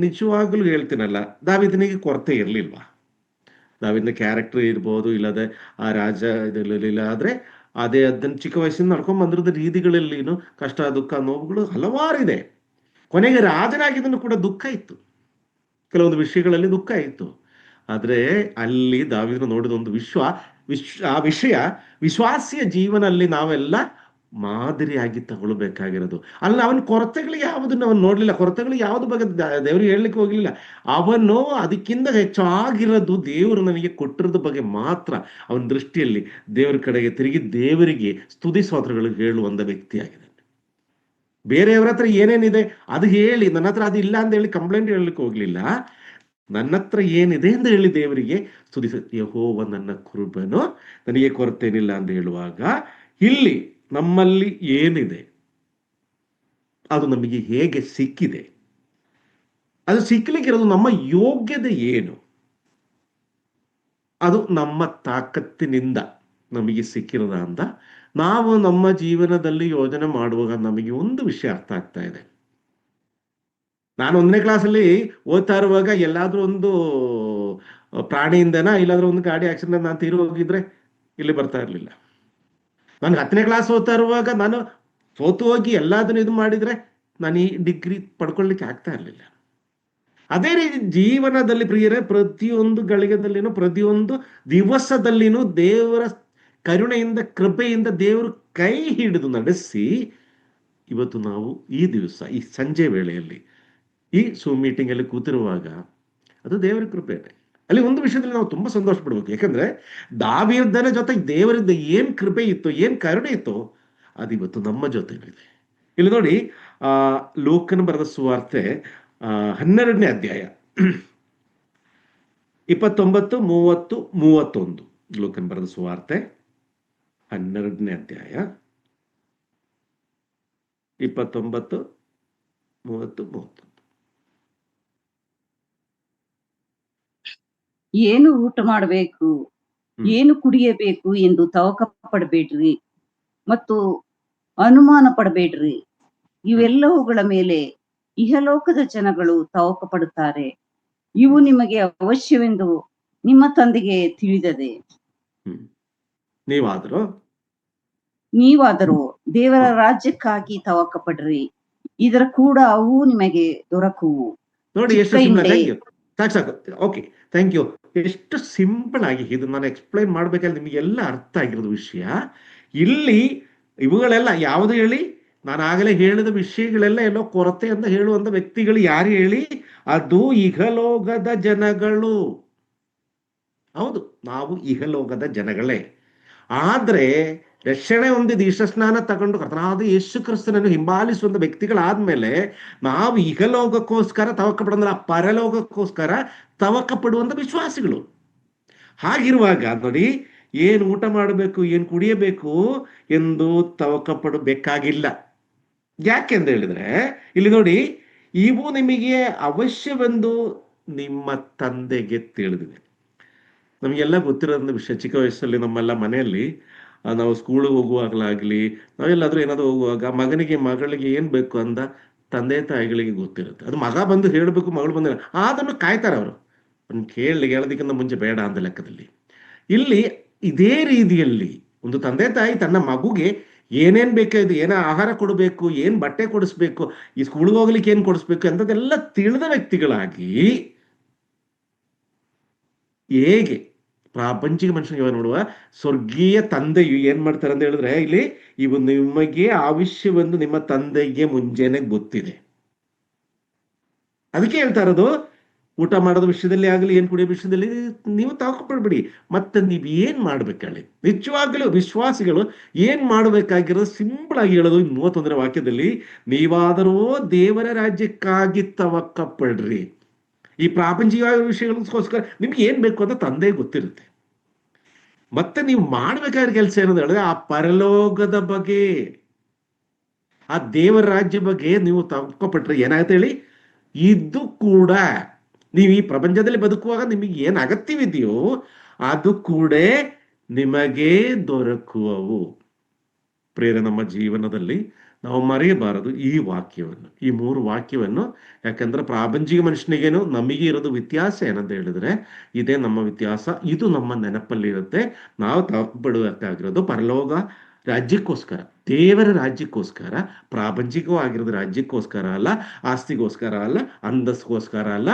ನಿಜವಾಗ್ಲೂ ಹೇಳ್ತೀನಲ್ಲ, ದಾವೀದನಿಗೆ ಕೊರತೆ ಇರಲಿಲ್ವಾ? ದಾವೀದನ ಕ್ಯಾರೆಕ್ಟರ್ ಇರ್ಬೋದು, ಇಲ್ಲದೆ ಆ ರಾಜ ಇದರಲಿಲ್ಲ, ಆದ್ರೆ ಅದೇ ಅದನ್ನ ಚಿಕ್ಕ ವಯಸ್ಸಿಂದ ನಡ್ಕೊಂಡ್ ಬಂದಿರೋದ ರೀತಿಗಳಲ್ಲಿನು ಕಷ್ಟ, ದುಃಖ, ನೋವುಗಳು ಹಲವಾರಿದೆ. ಕೊನೆಗೆ ರಾಜನಾಗಿದ್ದನು ಕೂಡ ದುಃಖ ಇತ್ತು, ಕೆಲವೊಂದು ವಿಷಯಗಳಲ್ಲಿ ದುಃಖ ಇತ್ತು. ಆದ್ರೆ ಅಲ್ಲಿ ದಾವೀದನು ನೋಡಿದ ಒಂದು ಆ ವಿಷಯ ವಿಶ್ವಾಸಿಯ ಜೀವನಲ್ಲಿ ನಾವೆಲ್ಲ ಮಾದರಿಯಾಗಿ ತಗೊಳ್ಬೇಕಾಗಿರೋದು. ಅಲ್ಲ, ಅವನ ಕೊರತೆಗಳು ಯಾವುದನ್ನು ಅವನು ನೋಡ್ಲಿಲ್ಲ, ಕೊರತೆಗಳು ಯಾವ್ದು ಬಗ್ಗೆ ದೇವ್ರಿಗೆ ಹೇಳಲಿಕ್ಕೆ ಹೋಗ್ಲಿಲ್ಲ. ಅವನು ಅದಕ್ಕಿಂತ ಹೆಚ್ಚಾಗಿರೋದು ದೇವರು ನನಗೆ ಕೊಟ್ಟಿರೋದ ಬಗ್ಗೆ ಮಾತ್ರ ಅವನ ದೃಷ್ಟಿಯಲ್ಲಿ ದೇವರ ಕಡೆಗೆ ತಿರುಗಿ ದೇವರಿಗೆ ಸ್ತುತಿ ಸ್ತೋತ್ರಗಳು ಹೇಳುವಂತ ವ್ಯಕ್ತಿಯಾಗಿದೆ. ಬೇರೆಯವ್ರ ಹತ್ರ ಏನೇನಿದೆ ಅದು ಹೇಳಿ, ನನ್ನ ಹತ್ರ ಅದು ಇಲ್ಲ ಅಂತ ಹೇಳಿ ಕಂಪ್ಲೇಂಟ್ ಹೇಳಲಿಕ್ಕೆ ಹೋಗ್ಲಿಲ್ಲ. ನನ್ನ ಹತ್ರ ಏನಿದೆ ಅಂತ ಹೇಳಿ ದೇವರಿಗೆ ಸ್ತುತಿಸ, ಯೆಹೋವ ನನ್ನ ಕುರುಬನು, ನನಗೆ ಕೊರತೆನಿಲ್ಲ ಅಂತ ಹೇಳುವಾಗ, ಇಲ್ಲಿ ನಮ್ಮಲ್ಲಿ ಏನಿದೆ ಅದು ನಮಗೆ ಹೇಗೆ ಸಿಕ್ಕಿದೆ, ಅದು ಸಿಕ್ಕಲಿಕ್ಕಿರೋದು ನಮ್ಮ ಯೋಗ್ಯತೆ ಏನು, ಅದು ನಮ್ಮ ತಾಕತ್ತಿನಿಂದ ನಮಗೆ ಸಿಕ್ಕಿರೋದ ಅಂತ ನಾವು ನಮ್ಮ ಜೀವನದಲ್ಲಿ ಯೋಜನೆ ಮಾಡುವಾಗ ನಮಗೆ ಒಂದು ವಿಷಯ ಅರ್ಥ ಆಗ್ತಾ ಇದೆ. ನಾನು 1ನೇ ಕ್ಲಾಸಲ್ಲಿ ಓದ್ತಾ ಇರುವಾಗ ಎಲ್ಲಾದ್ರೂ ಒಂದು ಪ್ರಾಣಿಯಿಂದನ, ಇಲ್ಲಾದ್ರೂ ಒಂದು ಗಾಡಿ ಆಕ್ಸಿಡೆಂಟ್ ನಾನು ತೀರಿ ಹೋಗಿದ್ರೆ ಇಲ್ಲಿ ಬರ್ತಾ ಇರ್ಲಿಲ್ಲ. ನಾನು 10ನೇ ಕ್ಲಾಸ್ ಓದ್ತಾ ಇರುವಾಗ ನಾನು ಸೋತು ಹೋಗಿ ಎಲ್ಲಾದನ್ನು ಇದು ಮಾಡಿದ್ರೆ ನಾನು ಈ ಡಿಗ್ರಿ ಪಡ್ಕೊಳ್ಳಿಕ್ಕೆ ಆಗ್ತಾ ಇರ್ಲಿಲ್ಲ. ಅದೇ ರೀತಿ ಜೀವನದಲ್ಲಿ ಪ್ರಿಯರೇ, ಪ್ರತಿಯೊಂದು ಗಳಿಗೆದಲ್ಲಿನೂ, ಪ್ರತಿಯೊಂದು ದಿವಸದಲ್ಲಿನೂ ದೇವರ ಕರುಣೆಯಿಂದ, ಕೃಪೆಯಿಂದ ದೇವರು ಕೈ ಹಿಡಿದು ನಡೆಸಿ ಇವತ್ತು ನಾವು ಈ ದಿವಸ ಈ ಸಂಜೆ ವೇಳೆಯಲ್ಲಿ ಈ Zoom ಮೀಟಿಂಗಲ್ಲಿ ಕೂತಿರುವಾಗ ಅದು ದೇವರ ಕೃಪೆನೇ. ಅಲ್ಲಿ ಒಂದು ವಿಷಯದಲ್ಲಿ ನಾವು ತುಂಬಾ ಸಂತೋಷ ಪಡ್ಬೇಕು. ಯಾಕಂದ್ರೆ ದಾವೀದನ ಜೊತೆಗೆ ದೇವರಿಂದ ಏನ್ ಕೃಪೆ ಇತ್ತು, ಏನ್ ಕರುಣೆ ಇತ್ತು, ಅದಿವತ್ತು ನಮ್ಮ ಜೊತೆನೂ ಇದೆ. ಇಲ್ಲಿ ನೋಡಿ, ಆ ಲೂಕನ ಬರೆದ ಸುವಾರ್ತೆ 12ನೇ ಅಧ್ಯಾಯ 29, 30, 31. ಲೂಕನ್ ಬರೆದ ಸುವಾರ್ತೆ 12ನೇ ಅಧ್ಯಾಯ 29, 30, 31. ಏನು ಊಟ ಮಾಡಬೇಕು, ಏನು ಕುಡಿಯಬೇಕು ಎಂದು ತವಕ ಪಡಬೇಡ್ರಿ ಮತ್ತು ಅನುಮಾನ ಪಡಬೇಡ್ರಿ. ಇವೆಲ್ಲವುಗಳ ಮೇಲೆ ಇಹಲೋಕದ ಜನಗಳು ತವಕ ಪಡುತ್ತಾರೆ. ಇವು ನಿಮಗೆ ಅವಶ್ಯವೆಂದು ನಿಮ್ಮ ತಂದೆಗೆ ತಿಳಿದದೆ. ನೀವಾದರೂ ದೇವರ ರಾಜ್ಯಕ್ಕಾಗಿ ತವಕ ಪಡ್ರಿ, ಇದರ ಕೂಡ ಅವು ನಿಮಗೆ ದೊರಕುವು. ನೋಡಿ, ಸಾಕು. Okay, thank you. ಎಷ್ಟು ಸಿಂಪಲ್ ಆಗಿ ಇದು ನಾನು ಎಕ್ಸ್ಪ್ಲೈನ್ ಮಾಡ್ಬೇಕಾದ್ರೆ ನಿಮಗೆಲ್ಲ ಅರ್ಥ ಆಗಿರೋದು ವಿಷಯ. ಇಲ್ಲಿ ಇವುಗಳೆಲ್ಲ ಯಾವುದು ಹೇಳಿ, ನಾನು ಆಗಲೇ ಹೇಳಿದ ವಿಷಯಗಳೆಲ್ಲ ಎಲ್ಲೋ ಕೊರತೆ ಅಂತ ಹೇಳುವಂತ ವ್ಯಕ್ತಿಗಳು ಯಾರು ಹೇಳಿ? ಅದು ಇಹಲೋಕದ ಜನಗಳು. ಹೌದು, ನಾವು ಇಹಲೋಕದ ಜನಗಳೇ. ಆದ್ರೆ ರಕ್ಷಣೆ ಹೊಂದಿದ ಈಶಸ್ನಾನ ತಗೊಂಡು ಕರ್ತನಾದ ಯೇಸು ಕ್ರಿಸ್ತನನ್ನು ಹಿಂಬಾಲಿಸುವಂತ ವ್ಯಕ್ತಿಗಳಾದ್ಮೇಲೆ ನಾವು ಇಹಲೋಕಕ್ಕೋಸ್ಕರ ತವಕ ಪಡೋದ್ರ ಪರಲೋಕಕ್ಕೋಸ್ಕರ ತವಕ ಪಡುವಂತ ವಿಶ್ವಾಸಿಗಳು. ಹಾಗಿರುವಾಗ ನೋಡಿ, ಏನು ಊಟ ಮಾಡಬೇಕು, ಏನು ಕುಡಿಯಬೇಕು ಎಂದು ತವಕ ಪಡಬೇಕಾಗಿಲ್ಲ. ಯಾಕೆಂತ ಹೇಳಿದ್ರೆ ಇಲ್ಲಿ ನೋಡಿ, ಇವು ನಿಮಗೆ ಅವಶ್ಯವೆಂದು ನಿಮ್ಮ ತಂದೆಗೆ ತಿಳಿದಿದೆ. ನಮಗೆಲ್ಲ ಗೊತ್ತಿರೋದಂಥ ವಿಷಯ. ಚಿಕ್ಕ ವಯಸ್ಸಲ್ಲಿ ನಮ್ಮೆಲ್ಲ ಮನೆಯಲ್ಲಿ ನಾವು ಸ್ಕೂಲಿಗೆ ಹೋಗುವಾಗಲಾಗ್ಲಿ, ನಾವೆಲ್ಲಾದ್ರೂ ಏನಾದ್ರು ಹೋಗುವಾಗ ಮಗನಿಗೆ ಮಗಳಿಗೆ ಏನ್ ಬೇಕು ಅಂದ ತಂದೆ ತಾಯಿಗಳಿಗೆ ಗೊತ್ತಿರುತ್ತೆ. ಅದು ಮಗ ಬಂದು ಹೇಳಬೇಕು, ಮಗಳು ಬಂದ ಅದನ್ನು ಕಾಯ್ತಾರೆ ಅವರು. ಒಂದು ಹೇಳೋದಕ್ಕಿಂತ ಮುಂಚೆ ಬೇಡ ಅಂತ ಲೆಕ್ಕದಲ್ಲಿ. ಇಲ್ಲಿ ಇದೇ ರೀತಿಯಲ್ಲಿ ಒಂದು ತಂದೆ ತಾಯಿ ತನ್ನ ಮಗುಗೆ ಏನೇನ್ ಬೇಕಾಯ್ತು, ಏನ ಆಹಾರ ಕೊಡಬೇಕು, ಏನ್ ಬಟ್ಟೆ ಕೊಡಿಸ್ಬೇಕು, ಈ ಸ್ಕೂಲ್ಗೆ ಹೋಗ್ಲಿಕ್ಕೆ ಏನ್ ಕೊಡಿಸ್ಬೇಕು ಅಂತದೆಲ್ಲ ತಿಳಿದ ವ್ಯಕ್ತಿಗಳಾಗಿ ಹೇಗೆ ಪ್ರಾಪಂಚಿಕ ಮನುಷ್ಯನಿಗೆ ನೋಡುವ ಸ್ವರ್ಗೀಯ ತಂದೆಯು ಏನ್ ಮಾಡ್ತಾರೆ ಅಂತ ಹೇಳಿದ್ರೆ, ಇಲ್ಲಿ ಇವು ನಿಮಗೆ ಆವಿಷ್ಯವೆಂದು ನಿಮ್ಮ ತಂದೆಗೆ ಮುಂಜಾನೆ ಗೊತ್ತಿದೆ. ಅದಕ್ಕೆ ಹೇಳ್ತಾ ಇರೋದು, ಊಟ ಮಾಡೋದ ವಿಷಯದಲ್ಲಿ ಆಗಲಿ, ಏನ್ ಕುಡಿಯೋ ವಿಷಯದಲ್ಲಿ ನೀವು ತಗೊಳ್ಬೇಡಿ. ಮತ್ತೆ ನೀವು ಏನ್ ಮಾಡ್ಬೇಕಲ್ಲಿ ನಿಜವಾಗ್ಲೂ ವಿಶ್ವಾಸಿಗಳು ಏನ್ ಮಾಡ್ಬೇಕಾಗಿರೋದು ಸಿಂಪಲ್ ಆಗಿ ಹೇಳೋದು 31ನೇ ವಾಕ್ಯದಲ್ಲಿ, ನೀವಾದರೂ ದೇವರ ರಾಜ್ಯಕ್ಕಾಗಿ ತವಕ ಪಡ್ರಿ. ಈ ಪ್ರಾಪಂಚಿಕ ವಿಷಯಗಳಿಗೋಸ್ಕರ ನಿಮ್ಗೆ ಏನ್ ಬೇಕು ಅಂತ ತಂದೆ ಗೊತ್ತಿರುತ್ತೆ. ಮತ್ತೆ ನೀವು ಮಾಡ್ಬೇಕಾದ ಕೆಲಸ ಏನಂತ ಹೇಳಿದ್ರೆ, ಆ ಪರಲೋಕದ ಬಗ್ಗೆ, ಆ ದೇವರ ರಾಜ್ಯ ಬಗ್ಗೆ ನೀವು ತವಕಪಟ್ರೆ ಏನಾಗುತ್ತೆ ಹೇಳಿ, ಇದು ಕೂಡ ನೀವು ಈ ಪ್ರಪಂಚದಲ್ಲಿ ಬದುಕುವಾಗ ನಿಮಗೆ ಏನ್ ಅಗತ್ಯವಿದೆಯೋ ಅದು ಕೂಡ ನಿಮಗೆ ದೊರಕುವವು. ಪ್ರೇರ ನಮ್ಮ ಜೀವನದಲ್ಲಿ ನಾವು ಮರೆಯಬಾರದು ಈ ವಾಕ್ಯವನ್ನು, ಈ 3 ವಾಕ್ಯವನ್ನು. ಯಾಕಂದ್ರೆ ಪ್ರಾಪಂಚಿಕ ಮನುಷ್ಯನಿಗೇನು ನಮಗೆ ಇರೋದು ವ್ಯತ್ಯಾಸ ಏನಂತ ಹೇಳಿದ್ರೆ, ಇದೇ ನಮ್ಮ ವ್ಯತ್ಯಾಸ. ಇದು ನಮ್ಮ ನೆನಪಲ್ಲಿ ಇರುತ್ತೆ. ನಾವು ತಪ್ಪಬೇಕಾಗಿರೋದು ಪರಲೋಕ ರಾಜ್ಯಕ್ಕೋಸ್ಕರ, ದೇವರ ರಾಜ್ಯಕ್ಕೋಸ್ಕರ, ಪ್ರಾಪಂಚಿಕವಾಗಿರೋದು ರಾಜ್ಯಕ್ಕೋಸ್ಕರ ಅಲ್ಲ, ಆಸ್ತಿಗೋಸ್ಕರ ಅಲ್ಲ, ಅಂತಸ್ಗೋಸ್ಕರ ಅಲ್ಲ.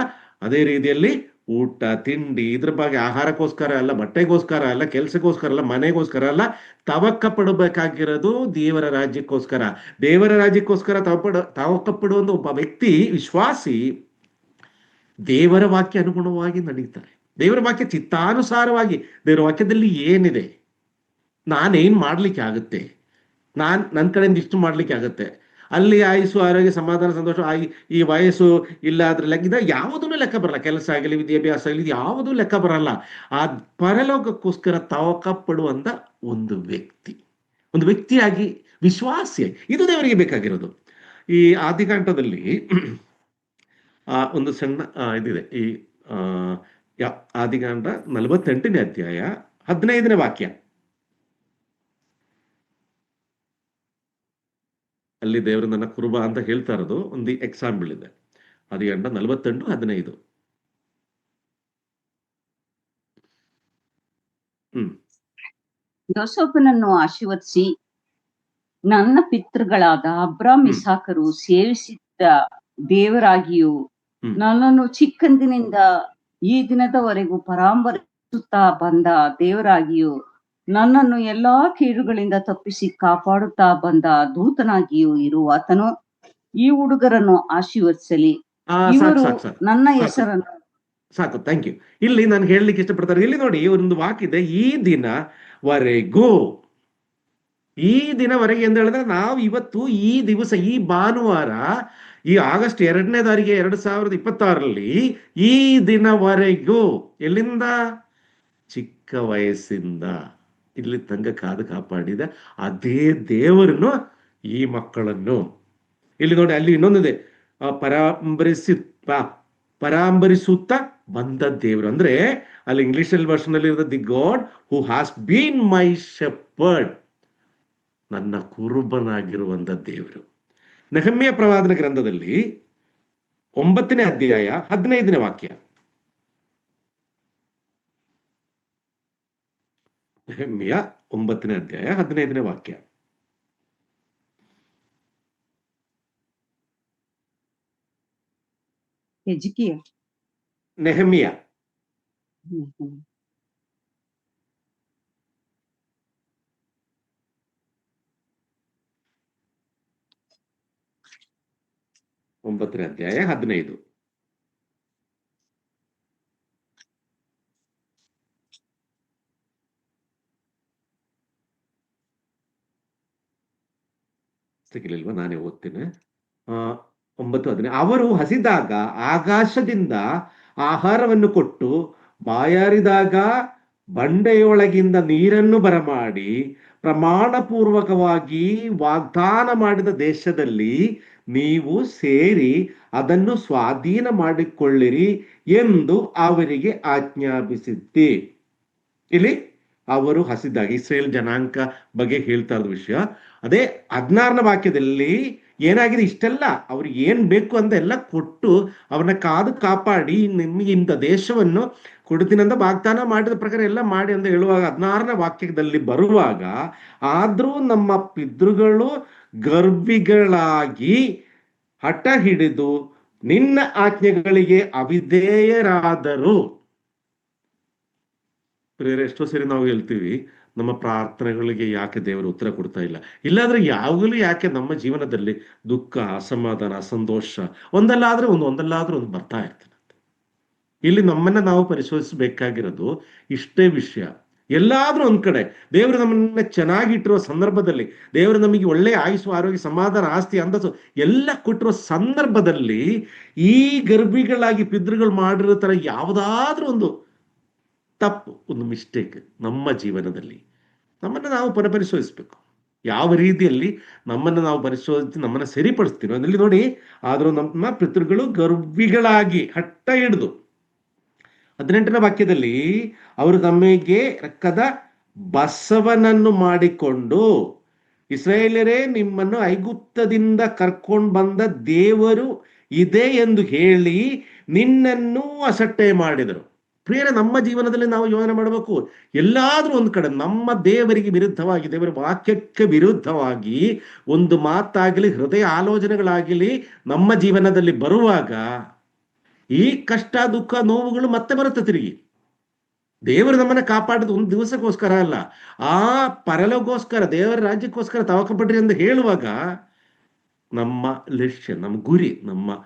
ಅದೇ ರೀತಿಯಲ್ಲಿ ಊಟ ತಿಂಡಿ ಇದ್ರ ಬಗ್ಗೆ ಆಹಾರಕ್ಕೋಸ್ಕರ ಅಲ್ಲ, ಬಟ್ಟೆಗೋಸ್ಕರ ಅಲ್ಲ, ಕೆಲಸಕ್ಕೋಸ್ಕರ ಅಲ್ಲ, ಮನೆಗೋಸ್ಕರ ಅಲ್ಲ. ತವಕ ಪಡಬೇಕಾಗಿರೋದು ದೇವರ ರಾಜ್ಯಕ್ಕೋಸ್ಕರ. ದೇವರ ರಾಜ್ಯಕ್ಕೋಸ್ಕರ ತವಕ ಪಡುವಂತ ಒಬ್ಬ ವ್ಯಕ್ತಿ, ವಿಶ್ವಾಸಿ, ದೇವರ ವಾಕ್ಯ ಅನುಗುಣವಾಗಿ ನಡೀತಾರೆ. ದೇವರ ವಾಕ್ಯ ಚಿತ್ತಾನುಸಾರವಾಗಿ, ದೇವರ ವಾಕ್ಯದಲ್ಲಿ ಏನಿದೆ, ನಾನೇನ್ ಮಾಡ್ಲಿಕ್ಕೆ ಆಗುತ್ತೆ, ನನ್ನ ಕಡೆಯಿಂದ ಇಷ್ಟು ಮಾಡ್ಲಿಕ್ಕೆ ಆಗುತ್ತೆ, ಅಲ್ಲಿ ಆಯುಸು, ಆರೋಗ್ಯ, ಸಮಾಧಾನ, ಸಂತೋಷ, ಈ ವಯಸ್ಸು ಇಲ್ಲ ಅದ್ರ ಲೆಕ್ಕ ಯಾವುದೂ ಲೆಕ್ಕ ಬರಲ್ಲ. ಕೆಲಸ ಆಗಲಿ, ವಿದ್ಯಾಭ್ಯಾಸ ಆಗಲಿ, ಯಾವುದೂ ಲೆಕ್ಕ ಬರಲ್ಲ. ಆ ಪರಲೋಕಕ್ಕೋಸ್ಕರ ತವಕ ಪಡುವಂತ ಒಂದು ವ್ಯಕ್ತಿಯಾಗಿ, ವಿಶ್ವಾಸಿಯಾಗಿ, ಇದು ದೇವರಿಗೆ ಬೇಕಾಗಿರೋದು. ಈ ಆದಿಕಾಂಡದಲ್ಲಿ ಒಂದು ಸಣ್ಣ ಇದಿದೆ. ಈ ಆದಿಕಾಂಡ 48ನೇ ಅಧ್ಯಾಯ 15ನೇ ವಾಕ್ಯ. ಅಲ್ಲಿ ದೇವರು ನನ್ನ ಕುರುಬ ಅಂತ ಹೇಳ್ತಾ ಇರೋದು ಒಂದು ಎಕ್ಸಾಂಪಲ್ ಇದೆ. ಆದಿಕಾಂಡ 48:15. ಯೋಸೇಫನನ್ನು ಆಶೀರ್ವದಿಸಿ, ನನ್ನ ಪಿತೃಗಳಾದ ಅಬ್ರಾಮ್, ಇಸಾಕರು ಸೇವಿಸಿದ್ದ ದೇವರಾಗಿಯೂ ನನ್ನನ್ನು ಚಿಕ್ಕಂದಿನಿಂದ ಈ ದಿನದವರೆಗೂ ಪರಾಂಬರಿಸುತ್ತಾ ಬಂದ ದೇವರಾಗಿಯೂ ನನ್ನನ್ನು ಎಲ್ಲಾ ಕೇಡುಗಳಿಂದ ತಪ್ಪಿಸಿ ಕಾಪಾಡುತ್ತಾ ಬಂದ ದೂತನಾಗಿಯೂ ಇರುವಾತನು ಈ ಹುಡುಗರನ್ನು ಆಶೀರ್ವದಿಸಲಿ. ಸಾಕು ಇವರು ಸಾಕು ಸಾಕು ನನ್ನ ಸಾಕು ಹೆಸರನ್ನು ಸಾಕು, ಥ್ಯಾಂಕ್ ಯು. ಇಲ್ಲಿ ನಾನು ಹೇಳಲಿಕ್ಕೆ ಇಷ್ಟಪಡ್ತಾರೆ, ಇಲ್ಲಿ ನೋಡಿ ಒಂದು ವಾಕಿದೆ, ಈ ದಿನವರೆಗೂ. ಈ ದಿನವರೆಗೆ ಎಂದು ಹೇಳಿದ್ರೆ ನಾವು ಇವತ್ತು ಈ ದಿವಸ, ಈ ಭಾನುವಾರ, ಈ ಆಗಸ್ಟ್ 2ನೇ ತಾರೀಕಿಗೆ 2026ರಲ್ಲಿ ಈ ದಿನವರೆಗೂ ಎಲ್ಲಿಂದ, ಚಿಕ್ಕ ವಯಸ್ಸಿಂದ ಇಲ್ಲಿ ತನಕ ಕಾದು ಕಾಪಾಡಿದ ಅದೇ ದೇವರನ್ನು ಈ ಮಕ್ಕಳನ್ನು, ಇಲ್ಲಿ ನೋಡಿ ಅಲ್ಲಿ ಇನ್ನೊಂದಿದೆ, ಪರಾಂಬರಿಸಿ ಪರಾಂಬರಿಸುತ್ತಾ ಬಂದ ದೇವರು ಅಂದ್ರೆ, ಅಲ್ಲಿ ಇಂಗ್ಲಿಷ್ ವರ್ಷನ್ ಅಲ್ಲಿ ಇರೋದು the God who has been my shepherd, ನನ್ನ ಕುರುಬನಾಗಿರುವಂತ ದೇವರು. ನೆಹಮ್ಯ ಪ್ರವಾದನ ಗ್ರಂಥದಲ್ಲಿ 9ನೇ ಅಧ್ಯಾಯ 15ನೇ ವಾಕ್ಯ. ನೆಹಮ್ಯ 9ನೇ ಅಧ್ಯಾಯ 15ನೇ ವಾಕ್ಯ. ಹೆಜ್ಕಿಯ. ನೆಹಮ್ಯ ಹ್ಮ್, ಹ್ಮ್. 9ನೇ ಅಧ್ಯಾಯ 15. ಸಿಗಲಿಲ್ವಾ? ನಾನೇ ಓದ್ತೇನೆ. 9:15. ಅವರು ಹಸಿದಾಗ ಆಕಾಶದಿಂದ ಆಹಾರವನ್ನು ಕೊಟ್ಟು, ಬಾಯಾರಿದಾಗ ಬಂಡೆಯೊಳಗಿಂದ ನೀರನ್ನು ಬರಮಾಡಿ, ಪ್ರಮಾಣ ಪೂರ್ವಕವಾಗಿ ವಾಗ್ದಾನ ಮಾಡಿದ ದೇಶದಲ್ಲಿ ನೀವು ಸೇರಿ ಅದನ್ನು ಸ್ವಾಧೀನ ಮಾಡಿಕೊಳ್ಳಿರಿ ಎಂದು ಅವರಿಗೆ ಆಜ್ಞಾಪಿಸಿದ್ದೆ. ಇಲ್ಲಿ ಅವರು ಹಸಿದಾಗ ಇಸ್ರೇಲ್ ಜನಾಂಗ ಬಗ್ಗೆ ಹೇಳ್ತಾ ಇರೋದು ವಿಷಯ. ಅದೇ 16ನೇ ವಾಕ್ಯದಲ್ಲಿ ಏನಾಗಿದೆ, ಇಷ್ಟೆಲ್ಲ ಅವ್ರಿಗೆ ಏನ್ ಬೇಕು ಅಂತ ಎಲ್ಲ ಕೊಟ್ಟು ಅವ್ರನ್ನ ಕಾದು ಕಾಪಾಡಿ ನಿಮಗೆ ಇಂಥ ದೇಶವನ್ನು ಕೊಡ್ತೀನಂತ ವಾಗ್ದಾನ ಮಾಡಿದ ಪ್ರಕಾರ ಎಲ್ಲ ಮಾಡಿ ಅಂತ ಹೇಳುವಾಗ 16ನೇ ವಾಕ್ಯದಲ್ಲಿ ಬರುವಾಗ, ಆದ್ರೂ ನಮ್ಮ ಪಿತೃಗಳು ಗರ್ಭಿಗಳಾಗಿ ಹಠ ಹಿಡಿದು ನಿನ್ನ ಆಜ್ಞೆಗಳಿಗೆ ಅವಿಧೇಯರಾದರು. ಪ್ರಿಯರೇ, ಎಷ್ಟೋ ಸರಿ ನಾವು ಹೇಳ್ತೀವಿ, ನಮ್ಮ ಪ್ರಾರ್ಥನೆಗಳಿಗೆ ಯಾಕೆ ದೇವರು ಉತ್ತರ ಕೊಡ್ತಾ ಇಲ್ಲ, ಇಲ್ಲಾಂದ್ರೆ ಯಾವಾಗಲೂ ಯಾಕೆ ನಮ್ಮ ಜೀವನದಲ್ಲಿ ದುಃಖ, ಅಸಮಾಧಾನ, ಅಸಂತೋಷ ಒಂದಲ್ಲಾದ್ರೂ ಒಂದು ಬರ್ತಾ ಇರ್ತದೆ. ಇಲ್ಲಿ ನಮ್ಮನ್ನ ನಾವು ಪರಿಶೋಧಿಸಬೇಕಾಗಿರೋದು ಇಷ್ಟೇ ವಿಷಯ. ಎಲ್ಲಾದ್ರೂ ಒಂದ್ ಕಡೆ ದೇವರು ನಮ್ಮನ್ನ ಚೆನ್ನಾಗಿಟ್ಟಿರೋ ಸಂದರ್ಭದಲ್ಲಿ, ದೇವರು ನಮಗೆ ಒಳ್ಳೆ ಆಯುಸ್ಸು, ಆರೋಗ್ಯ, ಸಮಾಧಾನ, ಆಸ್ತಿ, ಅಂತಸ್ತು ಎಲ್ಲ ಕೊಟ್ಟಿರೋ ಸಂದರ್ಭದಲ್ಲಿ ಈ ಗರ್ಭಿಗಳಾಗಿ ಪಿತೃಗಳು ಮಾಡಿರೋ ತರ ಯಾವುದಾದ್ರೂ ಒಂದು ತಪ್ಪು, ಒಂದು ಮಿಸ್ಟೇಕ್ ನಮ್ಮ ಜೀವನದಲ್ಲಿ ನಮ್ಮನ್ನು ನಾವು ಪರಿಶೋಧಿಸ್ಬೇಕು. ಯಾವ ರೀತಿಯಲ್ಲಿ ನಮ್ಮನ್ನು ನಾವು ಪರಿಶೋಧಿಸಿ ನಮ್ಮನ್ನು ಸರಿಪಡಿಸ್ತೀವಿ ಅದರಲ್ಲಿ ನೋಡಿ. ಆದರೂ ನಮ್ಮ ಪಿತೃಗಳು ಗರ್ಭಿಗಳಾಗಿ ಹಟ್ಟ ಹಿಡಿದು 18ನೇ ವಾಕ್ಯದಲ್ಲಿ ಅವರು ನಮಗೆ ರಕ್ಕದ ಬಸವನನ್ನು ಮಾಡಿಕೊಂಡು, ಇಸ್ರಾಯೇಲರೇ ನಿಮ್ಮನ್ನು ಐಗುಪ್ತದಿಂದ ಕರ್ಕೊಂಡು ಬಂದ ದೇವರು ಇದೆ ಎಂದು ಹೇಳಿ ನಿನ್ನನ್ನು ಅಸಟ್ಟೆ ಮಾಡಿದರು. ಪ್ರಿಯರೇ, ನಮ್ಮ ಜೀವನದಲ್ಲಿ ನಾವು ಯೋಚನೆ ಮಾಡಬೇಕು. ಎಲ್ಲಾದ್ರೂ ಒಂದು ಕಡೆ ನಮ್ಮ ದೇವರಿಗೆ ವಿರುದ್ಧವಾಗಿ, ದೇವರ ವಾಕ್ಯಕ್ಕೆ ವಿರುದ್ಧವಾಗಿ ಒಂದು ಮಾತಾಗಲಿ, ಹೃದಯ ಆಲೋಚನೆಗಳಾಗಲಿ ನಮ್ಮ ಜೀವನದಲ್ಲಿ ಬರುವಾಗ ಈ ಕಷ್ಟ, ದುಃಖ, ನೋವುಗಳು ಮತ್ತೆ ಬರುತ್ತೆ ತಿರುಗಿ. ದೇವರು ನಮ್ಮನ್ನ ಕಾಪಾಡೋದು ಒಂದು ದಿವಸಕ್ಕೋಸ್ಕರ ಅಲ್ಲ, ಆ ಪರಲೋಕೋಸ್ಕರ, ದೇವರ ರಾಜ್ಯಕ್ಕೋಸ್ಕರ ತವಕಪಡ್ರಿ ಎಂದು ಹೇಳುವಾಗ ನಮ್ಮ ಲಕ್ಷ್ಯ, ನಮ್ಮ ಗುರಿ, ನಮ್ಮ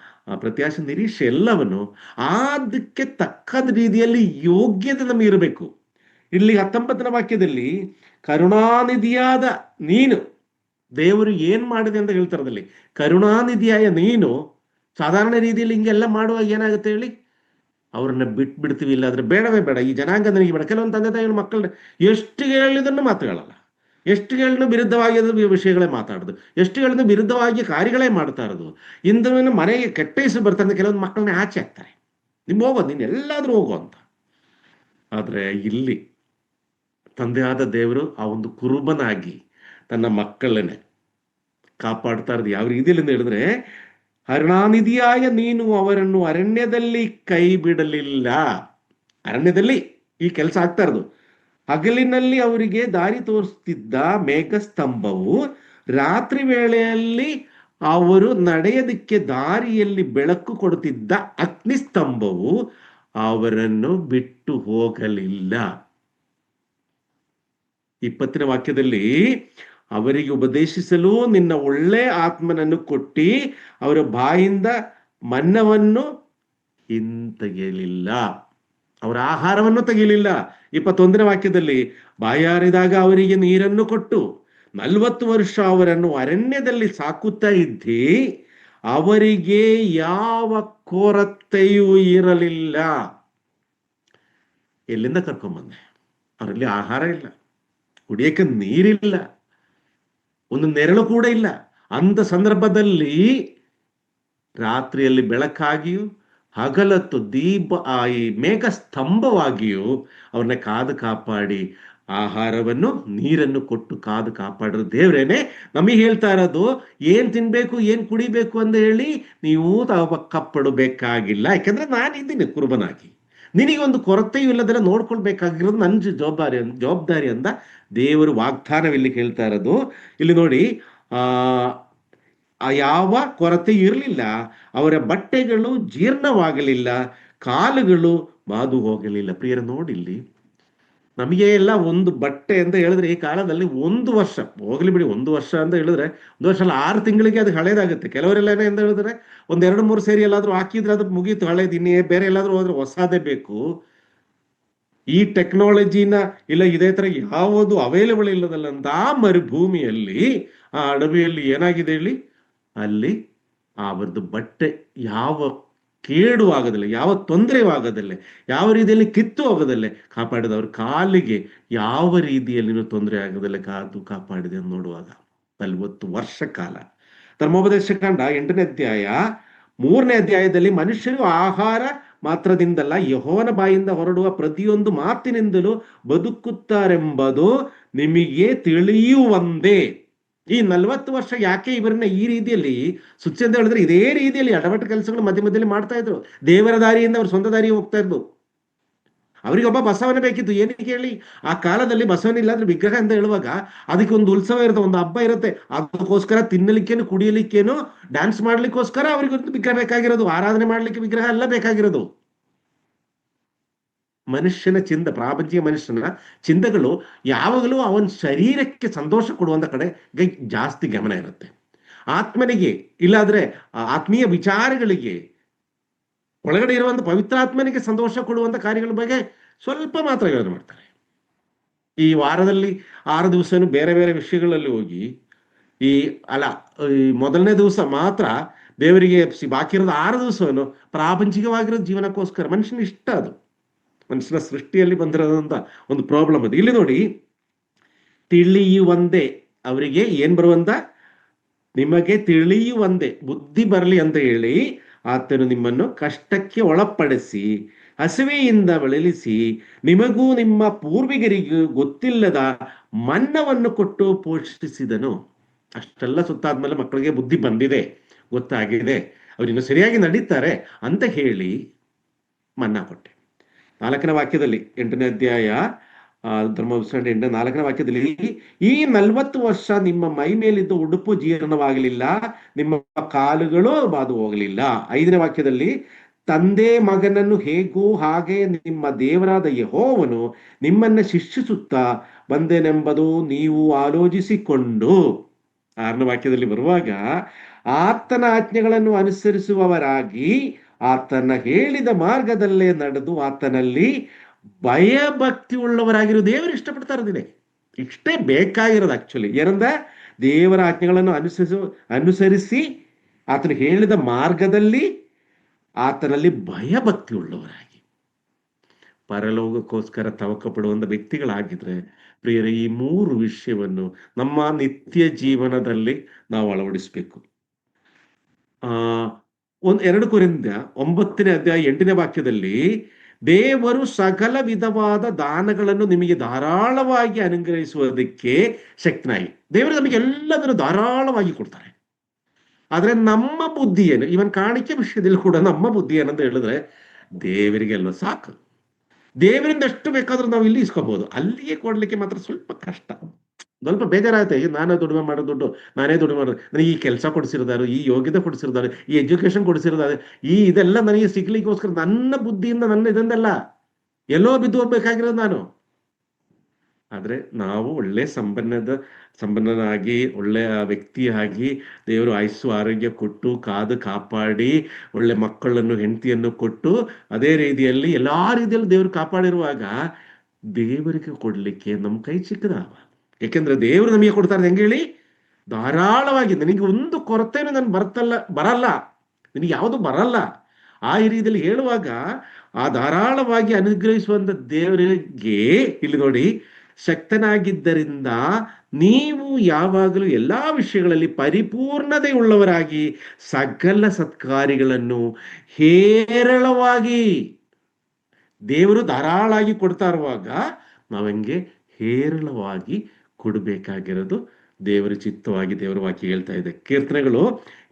ಪ್ರತ್ಯಾಶೆ, ನಿರೀಕ್ಷೆ ಎಲ್ಲವನ್ನು ಅದಕ್ಕೆ ತಕ್ಕದ ರೀತಿಯಲ್ಲಿ ಯೋಗ್ಯತೆ ನಮಗೆ ಇರಬೇಕು. ಇಲ್ಲಿ 19ನೇ ವಾಕ್ಯದಲ್ಲಿ ಕರುಣಾನಿಧಿಯಾದ ನೀನು, ದೇವರು ಏನ್ ಮಾಡಿದೆ ಅಂತ ಹೇಳ್ತಾರದಲ್ಲಿ, ಕರುಣಾನಿಧಿಯಾಯ ನೀನು. ಸಾಧಾರಣ ರೀತಿಯಲ್ಲಿ ಹಿಂಗೆಲ್ಲ ಮಾಡುವಾಗ ಏನಾಗುತ್ತೆ ಹೇಳಿ, ಅವ್ರನ್ನ ಬಿಟ್ಬಿಡ್ತೀವಿ, ಇಲ್ಲಾದ್ರೆ ಬೇಡವೇ ಬೇಡ, ಈ ಜನಾಂಗ ನನಗೆ ಬೇಡ. ಕೆಲವೊಂದು ತಂದೆ ತಾಯಿ ಮಕ್ಕಳನ್ನ ಎಷ್ಟು ಹೇಳಿದನ್ನು ಮಾತುಗಳಲ್ಲ, ಎಷ್ಟು ಹೇಳಿದ್ರು ವಿರುದ್ಧವಾಗಿ ವಿಷಯಗಳೇ ಮಾತಾಡೋದು, ಎಷ್ಟು ಹೇಳಿದ್ರು ವಿರುದ್ಧವಾಗಿ ಕಾರ್ಯಗಳೇ ಮಾಡ್ತಾ ಇರೋದು. ಇಂಥವನ್ನ ಮನೆಗೆ ಕೆಟ್ಟ ಹೆಸರು ಬರ್ತಾರೆ, ಕೆಲವೊಂದು ಮಕ್ಕಳನ್ನ ಆಚೆ ಹಾಕ್ತಾರೆ, ನಿಮ್ ಹೋಗೋದು, ನೀನು ಎಲ್ಲಾದ್ರೂ ಹೋಗೋ ಅಂತ. ಆದ್ರೆ ಇಲ್ಲಿ ತಂದೆಯಾದ ದೇವರು ಆ ಒಂದು ಕುರುಬನಾಗಿ ತನ್ನ ಮಕ್ಕಳನ್ನೇ ಕಾಪಾಡ್ತಾ ಇರೋದು ಯಾವ ರೀತಿಯಲ್ಲಿ ಅಂತ ಹೇಳಿದ್ರೆ, ಕರುಣಾನಿಧಿಯಾಯ ನೀನು ಅವರನ್ನು ಅರಣ್ಯದಲ್ಲಿ ಕೈ ಬಿಡಲಿಲ್ಲ. ಅರಣ್ಯದಲ್ಲಿ ಈ ಕೆಲಸ ಆಗ್ತಾ ಇರೋದು. ಹಗಲಿನಲ್ಲಿ ಅವರಿಗೆ ದಾರಿ ತೋರಿಸ್ತಿದ್ದ ಮೇಘಸ್ತಂಭವು, ರಾತ್ರಿ ವೇಳೆಯಲ್ಲಿ ಅವರು ನಡೆಯೋದಕ್ಕೆ ದಾರಿಯಲ್ಲಿ ಬೆಳಕು ಕೊಡುತ್ತಿದ್ದ ಅಗ್ನಿಸ್ತಂಭವು ಅವರನ್ನು ಬಿಟ್ಟು ಹೋಗಲಿಲ್ಲ. 20ನೇ ವಾಕ್ಯದಲ್ಲಿ ಅವರಿಗೆ ಉಪದೇಶಿಸಲು ನಿನ್ನ ಒಳ್ಳೆ ಆತ್ಮನನ್ನು ಕೊಟ್ಟಿ ಅವರ ಬಾಯಿಂದ ಮನ್ನವನ್ನು ಹಿಂತೆಗೆಯಲಿಲ್ಲ, ಅವರ ಆಹಾರವನ್ನು ತೆಗೆಯಲಿಲ್ಲ. 21ನೇ ವಾಕ್ಯದಲ್ಲಿ ಬಾಯಾರಿದಾಗ ಅವರಿಗೆ ನೀರನ್ನು ಕೊಟ್ಟು 40 ವರ್ಷ ಅವರನ್ನು ಅರಣ್ಯದಲ್ಲಿ ಸಾಕುತ್ತಾ ಇದ್ದಿ, ಅವರಿಗೆ ಯಾವ ಕೊರತೆಯೂ ಇರಲಿಲ್ಲ. ಎಲ್ಲಿಂದ ಕರ್ಕೊಂಬಂದೆ? ಅವರಲ್ಲಿ ಆಹಾರ ಇಲ್ಲ, ಕುಡಿಯಕ್ಕೆ ನೀರಿಲ್ಲ, ಒಂದು ನೆರಳು ಕೂಡ ಇಲ್ಲ. ಅಂತ ಸಂದರ್ಭದಲ್ಲಿ ರಾತ್ರಿಯಲ್ಲಿ ಬೆಳಕಾಗಿಯೂ ಹಗಲತ್ತು ಈ ಮೇಘ ಸ್ತಂಭವಾಗಿಯೂ ಅವ್ರನ್ನ ಕಾದು ಕಾಪಾಡಿ ಆಹಾರವನ್ನು ನೀರನ್ನು ಕೊಟ್ಟು ಕಾದು ಕಾಪಾಡಿರೋ ದೇವ್ರೇನೆ ನಮಗೆ ಹೇಳ್ತಾ ಇರೋದು, ಏನ್ ತಿನ್ಬೇಕು ಏನ್ ಕುಡಿಬೇಕು ಅಂತ ಹೇಳಿ ನೀವು ಕಪ್ಪಡಬೇಕಾಗಿಲ್ಲ, ಯಾಕಂದ್ರೆ ನಾನಿದ್ದೀನಿ ಕುರುಬನಾಗಿ. ನಿನಗೊಂದು ಕೊರತೆಯೂ ಇಲ್ಲದೆಲ್ಲ ನೋಡ್ಕೊಳ್ಬೇಕಾಗಿರೋದು ನನ್ನ ಜವಾಬ್ದಾರಿ ಅಂದ ದೇವರು ವಾಗ್ದಾನವಿಲ್ಲಿ ಹೇಳ್ತಾ ಇರೋದು. ಇಲ್ಲಿ ನೋಡಿ, ಯಾವ ಕೊರತೆ ಇರಲಿಲ್ಲ, ಅವರ ಬಟ್ಟೆಗಳು ಜೀರ್ಣವಾಗಲಿಲ್ಲ, ಕಾಲುಗಳು ಬಾದು ಹೋಗಲಿಲ್ಲ. ಪ್ರಿಯರ ನೋಡಿಲ್ಲಿ, ನಮಗೆ ಎಲ್ಲ ಒಂದು ಬಟ್ಟೆ ಅಂತ ಹೇಳಿದ್ರೆ ಈ ಕಾಲದಲ್ಲಿ 1 ವರ್ಷ ಹೋಗ್ಲಿ ಬಿಡಿ, 1 ವರ್ಷ ಅಂತ ಹೇಳಿದ್ರೆ 1 ವರ್ಷ ಅಲ್ಲ, 6 ತಿಂಗಳಿಗೆ ಅದು ಹಳೇದಾಗುತ್ತೆ. ಕೆಲವರೆಲ್ಲ ಅಂತ ಹೇಳಿದ್ರೆ 1-2-3 ಸೇರಿ ಎಲ್ಲಾದ್ರೂ ಹಾಕಿದ್ರೆ ಅದು ಮುಗೀತು, ಹಳೇದು. ಇನ್ನೇ ಬೇರೆ ಎಲ್ಲಾದ್ರೂ ಹೋದ್ರೆ ಹೊಸದೇ ಬೇಕು. ಈ ಟೆಕ್ನಾಲಜಿನ ಇಲ್ಲ ಇದೇ ತರ ಯಾವುದು ಅವೈಲೇಬಲ್ ಇಲ್ಲದಲ್ಲ ಅಂತ ಆ ಮರುಭೂಮಿಯಲ್ಲಿ, ಆ ಅಡವಿಯಲ್ಲಿ ಏನಾಗಿದೆ ಹೇಳಿ, ಅಲ್ಲಿ ಅವರದ್ದು ಬಟ್ಟೆ ಯಾವ ಕೇಡು ಆಗೋದಿಲ್ಲ, ಯಾವ ತೊಂದರೆಯೂ ಆಗೋದಿಲ್ಲ, ಯಾವ ರೀತಿಯಲ್ಲಿ ಕಿತ್ತು ಹೋಗೋದಿಲ್ಲ ಕಾಪಾಡಿದವ್ರ ಕಾಲಿಗೆ ಯಾವ ರೀತಿಯಲ್ಲಿ ತೊಂದರೆ ಆಗೋದಿಲ್ಲ ಕಾಪಾಡಿದೆ ಅಂತ ನೋಡುವಾಗ 40 ವರ್ಷ ಕಾಲ. ಧರ್ಮೋಪದೇಶ ಕಾಂಡ 8ನೇ ಅಧ್ಯಾಯ 3ನೇ ಅಧ್ಯಾಯದಲ್ಲಿ ಮನುಷ್ಯರು ಆಹಾರ ಮಾತ್ರದಿಂದಲ್ಲ ಯೆಹೋವನ ಬಾಯಿಂದ ಹೊರಡುವ ಪ್ರತಿಯೊಂದು ಮಾತಿನಿಂದಲೂ ಬದುಕುತ್ತಾರೆಂಬುದು ನಿಮಗೆ ತಿಳಿಯುವಂದೇ. ಈ 40 ವರ್ಷ ಯಾಕೆ ಇವರನ್ನ ಈ ರೀತಿಯಲ್ಲಿ ಸುಚ್ಚ ಅಂತ ಹೇಳಿದ್ರೆ, ಇದೇ ರೀತಿಯಲ್ಲಿ ಅಡವಟ ಕೆಲಸಗಳು ಮಧ್ಯದಲ್ಲಿ ಮಾಡ್ತಾ ಇದ್ರು. ದೇವರ ದಾರಿಯಿಂದ ಅವ್ರ ಸ್ವಂತ ದಾರಿ ಹೋಗ್ತಾ ಇದ್ರು. ಅವರಿಗೆ ಒಬ್ಬ ಬಸವನ ಬೇಕಿತ್ತು. ಏನಕ್ಕೆ ಹೇಳಿ, ಆ ಕಾಲದಲ್ಲಿ ಬಸವನ ಇಲ್ಲಾಂದ್ರೆ ವಿಗ್ರಹ ಅಂತ ಹೇಳುವಾಗ ಅದಕ್ಕೆ ಒಂದು ಉತ್ಸವ ಇರುತ್ತೆ, ಒಂದು ಹಬ್ಬ ಇರುತ್ತೆ. ಅದಕ್ಕೋಸ್ಕರ ತಿನ್ನಲಿಕ್ಕೇನು ಕುಡಿಯಲಿಕ್ಕೇನು ಡ್ಯಾನ್ಸ್ ಮಾಡ್ಲಿಕ್ಕೋಸ್ಕರ ಅವ್ರಿಗೊಂದು ವಿಗ್ರಹ ಬೇಕಾಗಿರೋದು, ಆರಾಧನೆ ಮಾಡ್ಲಿಕ್ಕೆ ವಿಗ್ರಹ ಎಲ್ಲ ಬೇಕಾಗಿರೋದು. ಮನುಷ್ಯನ ಚಿಂದ, ಪ್ರಾಪಂಚಿಕ ಮನುಷ್ಯನ ಚಿಂತಗಳು ಯಾವಾಗಲೂ ಅವನ ಶರೀರಕ್ಕೆ ಸಂತೋಷ ಕೊಡುವಂತ ಕಡೆ ಜಾಸ್ತಿ ಗಮನ ಇರುತ್ತೆ. ಆತ್ಮನಿಗೆ ಇಲ್ಲಾದ್ರೆ ಆತ್ಮೀಯ ವಿಚಾರಗಳಿಗೆ, ಒಳಗಡೆ ಇರುವಂತ ಪವಿತ್ರಾತ್ಮನಿಗೆ ಸಂತೋಷ ಕೊಡುವಂತ ಕಾರ್ಯಗಳ ಬಗ್ಗೆ ಸ್ವಲ್ಪ ಮಾತ್ರ ಯೋಚನೆ ಮಾಡ್ತಾರೆ. ಈ ವಾರದಲ್ಲಿ 6 ದಿವಸನೂ ಬೇರೆ ಬೇರೆ ವಿಷಯಗಳಲ್ಲಿ ಹೋಗಿ ಈ ಮೊದಲನೇ ದಿವಸ ಮಾತ್ರ ದೇವರಿಗೆ ಬಾಕಿ ಇರೋದು 6 ದಿವಸವನ್ನು ಪ್ರಾಪಂಚಿಕವಾಗಿರೋ ಜೀವನಕ್ಕೋಸ್ಕರ. ಮನುಷ್ಯನ ಇಷ್ಟ ಅದು, ಮನುಷ್ಯನ ಸೃಷ್ಟಿಯಲ್ಲಿ ಬಂದಿರೋದಂತ ಒಂದು ಪ್ರಾಬ್ಲಮ್ ಅದು. ಇಲ್ಲಿ ನೋಡಿ, ತಿಳಿಯುವಂತೆ ಅವರಿಗೆ ಏನ್ ಬರುವಂತ, ನಿಮಗೆ ತಿಳಿಯುವಂತೆ ಬುದ್ಧಿ ಬರಲಿ ಅಂತ ಹೇಳಿ ಆತನು ನಿಮ್ಮನ್ನು ಕಷ್ಟಕ್ಕೆ ಒಳಪಡಿಸಿ ಹಸಿವೆಯಿಂದ ಬಳಲಿಸಿ ನಿಮಗೂ ನಿಮ್ಮ ಪೂರ್ವಿಕರಿಗೂ ಗೊತ್ತಿಲ್ಲದ ಮನ್ನವನ್ನು ಕೊಟ್ಟು ಪೋಷಿಸಿದನು. ಅಷ್ಟೆಲ್ಲ ಸುತ್ತಾದ್ಮೇಲೆ ಮಕ್ಕಳಿಗೆ ಬುದ್ಧಿ ಬಂದಿದೆ, ಗೊತ್ತಾಗಿದೆ, ಅವರಿನ್ನು ಸರಿಯಾಗಿ ನಡೀತಾರೆ ಅಂತ ಹೇಳಿ ಮನ್ನಾ ಕೊಟ್ಟೆ. 4ನೇ ವಾಕ್ಯದಲ್ಲಿ 8ನೇ ಅಧ್ಯಾಯ ಧರ್ಮೋಪದೇಶ 4ನೇ ವಾಕ್ಯದಲ್ಲಿ, ಈ 40 ವರ್ಷ ನಿಮ್ಮ ಮೈ ಮೇಲಿದ್ದ ಉಡುಪು ಜೀರ್ಣವಾಗಲಿಲ್ಲ, ನಿಮ್ಮ ಕಾಲುಗಳು ಬಾದು ಹೋಗಲಿಲ್ಲ. 5ನೇ ವಾಕ್ಯದಲ್ಲಿ, ತಂದೆ ಮಗನನ್ನು ಹೇಗೂ ಹಾಗೆ ನಿಮ್ಮ ದೇವರಾದ ಯೆಹೋವನು ನಿಮ್ಮನ್ನ ಶಿಕ್ಷಿಸುತ್ತಾ ಬಂದೆನೆಂಬುದು ನೀವು ಆಲೋಚಿಸಿಕೊಂಡು. 6ನೇ ವಾಕ್ಯದಲ್ಲಿ ಬರುವಾಗ, ಆತನ ಆಜ್ಞೆಗಳನ್ನು ಅನುಸರಿಸುವವರಾಗಿ ಆತನ ಹೇಳಿದ ಮಾರ್ಗದಲ್ಲೇ ನಡೆದು ಆತನಲ್ಲಿ ಭಯಭಕ್ತಿ ಉಳ್ಳವರಾಗಿರೋ ದೇವರು ಇಷ್ಟಪಡ್ತಾ ಇರೋದಿದೆ. ಇಷ್ಟೇ ಬೇಕಾಗಿರೋದು ಆಕ್ಚುಲಿ. ಏನಂದ, ದೇವರ ಆಜ್ಞೆಗಳನ್ನು ಅನುಸರಿಸಿ ಆತನ ಹೇಳಿದ ಮಾರ್ಗದಲ್ಲಿ ಆತನಲ್ಲಿ ಭಯಭಕ್ತಿ ಉಳ್ಳವರಾಗಿ ಪರಲೋಕಕ್ಕೋಸ್ಕರ ತವಕ ಪಡುವಂತ ವ್ಯಕ್ತಿಗಳಾಗಿದ್ರೆ ಪ್ರಿಯರೇ, ಈ 3 ವಿಷಯವನ್ನು ನಮ್ಮ ನಿತ್ಯ ಜೀವನದಲ್ಲಿ ನಾವು ಅಳವಡಿಸಬೇಕು. 2 ಕೊರಿಂಥ 9ನೇ ಅಧ್ಯಾಯ 8ನೇ ವಾಕ್ಯದಲ್ಲಿ, ದೇವರು ಸಕಲ ವಿಧವಾದ ದಾನಗಳನ್ನು ನಿಮಗೆ ಧಾರಾಳವಾಗಿ ಅನುಗ್ರಹಿಸುವುದಕ್ಕೆ ಶಕ್ತನಾಗಿ. ದೇವರು ನಮಗೆ ಎಲ್ಲದನ್ನು ಧಾರಾಳವಾಗಿ ಕೊಡ್ತಾರೆ. ಆದ್ರೆ ನಮ್ಮ ಬುದ್ಧಿ ಏನು, ಇವನ್ ಕಾಣಿಕೆ ವಿಷಯದಲ್ಲಿ ಕೂಡ ನಮ್ಮ ಬುದ್ಧಿ ಏನಂತ ಹೇಳಿದ್ರೆ, ದೇವರಿಗೆಲ್ಲ ಸಾಕು, ದೇವರಿಂದ ಎಷ್ಟು ಬೇಕಾದ್ರೂ ನಾವು ಇಲ್ಲಿ ಇಸ್ಕೋಬಹುದು, ಅಲ್ಲಿಗೆ ಕೊಡ್ಲಿಕ್ಕೆ ಮಾತ್ರ ಸ್ವಲ್ಪ ಕಷ್ಟ, ಸ್ವಲ್ಪ ಬೇಜಾರಾಗುತ್ತೆ. ನಾನೇ ದುಡಿಮೆ ಮಾಡೋ ದುಡ್ಡು ನಾನೇ ದುಡಿಮೆ ಮಾಡೋದು, ನನಗೆ ಈ ಕೆಲಸ ಕೊಡಿಸಿರೋದಾರು, ಈ ಯೋಗ್ಯತೆ ಕೊಡಿಸಿರೋದಾರು, ಈ ಎಜುಕೇಶನ್ ಕೊಡಿಸಿರೋದಾರು, ಇದೆಲ್ಲ ನನಗೆ ಸಿಗ್ಲಿಕ್ಕೋಸ್ಕರ ನನ್ನ ಬುದ್ಧಿಯಿಂದ ನನ್ನ ಇದೊಂದಲ್ಲ, ಎಲ್ಲೋ ಬಿದ್ದು ಹೋಗ್ಬೇಕಾಗಿರೋದು ನಾನು. ಆದ್ರೆ ನಾವು ಒಳ್ಳೆ ಸಂಪನ್ನನಾಗಿ ಒಳ್ಳೆಯ ವ್ಯಕ್ತಿಯಾಗಿ ದೇವರು ಆಯುಸ್ಸು ಆರೋಗ್ಯ ಕೊಟ್ಟು ಕಾದು ಕಾಪಾಡಿ ಒಳ್ಳೆ ಮಕ್ಕಳನ್ನು ಹೆಂಡತಿಯನ್ನು ಕೊಟ್ಟು ಅದೇ ರೀತಿಯಲ್ಲಿ ಎಲ್ಲಾ ರೀತಿಯಲ್ಲಿ ದೇವರು ಕಾಪಾಡಿರುವಾಗ ದೇವರಿಗೆ ಕೊಡ್ಲಿಕ್ಕೆ ನಮ್ಮ ಕೈ ಚಿಕ್ಕದಾವ. ಯಾಕೆಂದ್ರೆ ದೇವರು ನಮಗೆ ಕೊಡ್ತಾರೆ ಹೆಂಗೆ ಹೇಳಿ, ಧಾರಾಳವಾಗಿ. ನಿನಗೆ ಒಂದು ಕೊರತೆನೂ ನನ್ ಬರಲ್ಲ, ನಿನಗೆ ಯಾವುದು ಬರಲ್ಲ. ಆ ರೀತಿಯಲ್ಲಿ ಹೇಳುವಾಗ ಆ ಧಾರಾಳವಾಗಿ ಅನುಗ್ರಹಿಸುವಂತ ದೇವರಿಗೆ ಇಲ್ಲಿ ನೋಡಿ, ಶಕ್ತನಾಗಿದ್ದರಿಂದ ನೀವು ಯಾವಾಗಲೂ ಎಲ್ಲಾ ವಿಷಯಗಳಲ್ಲಿ ಪರಿಪೂರ್ಣತೆ ಉಳ್ಳವರಾಗಿ ಸಕಲ ಸತ್ಕಾರ್ಯಗಳನ್ನು ಹೇರಳವಾಗಿ, ದೇವರು ಧಾರಾಳವಾಗಿ ಕೊಡ್ತಾ ಇರುವಾಗ ನಾವಂಗೆ ಹೇರಳವಾಗಿ ಕೊಡಬೇಕಾಗಿರೋದು ದೇವರ ಚಿತ್ತವಾಗಿ ದೇವರ ವಾಕ್ಯ ಹೇಳ್ತಾ ಇದೆ. ಕೀರ್ತನೆಗಳು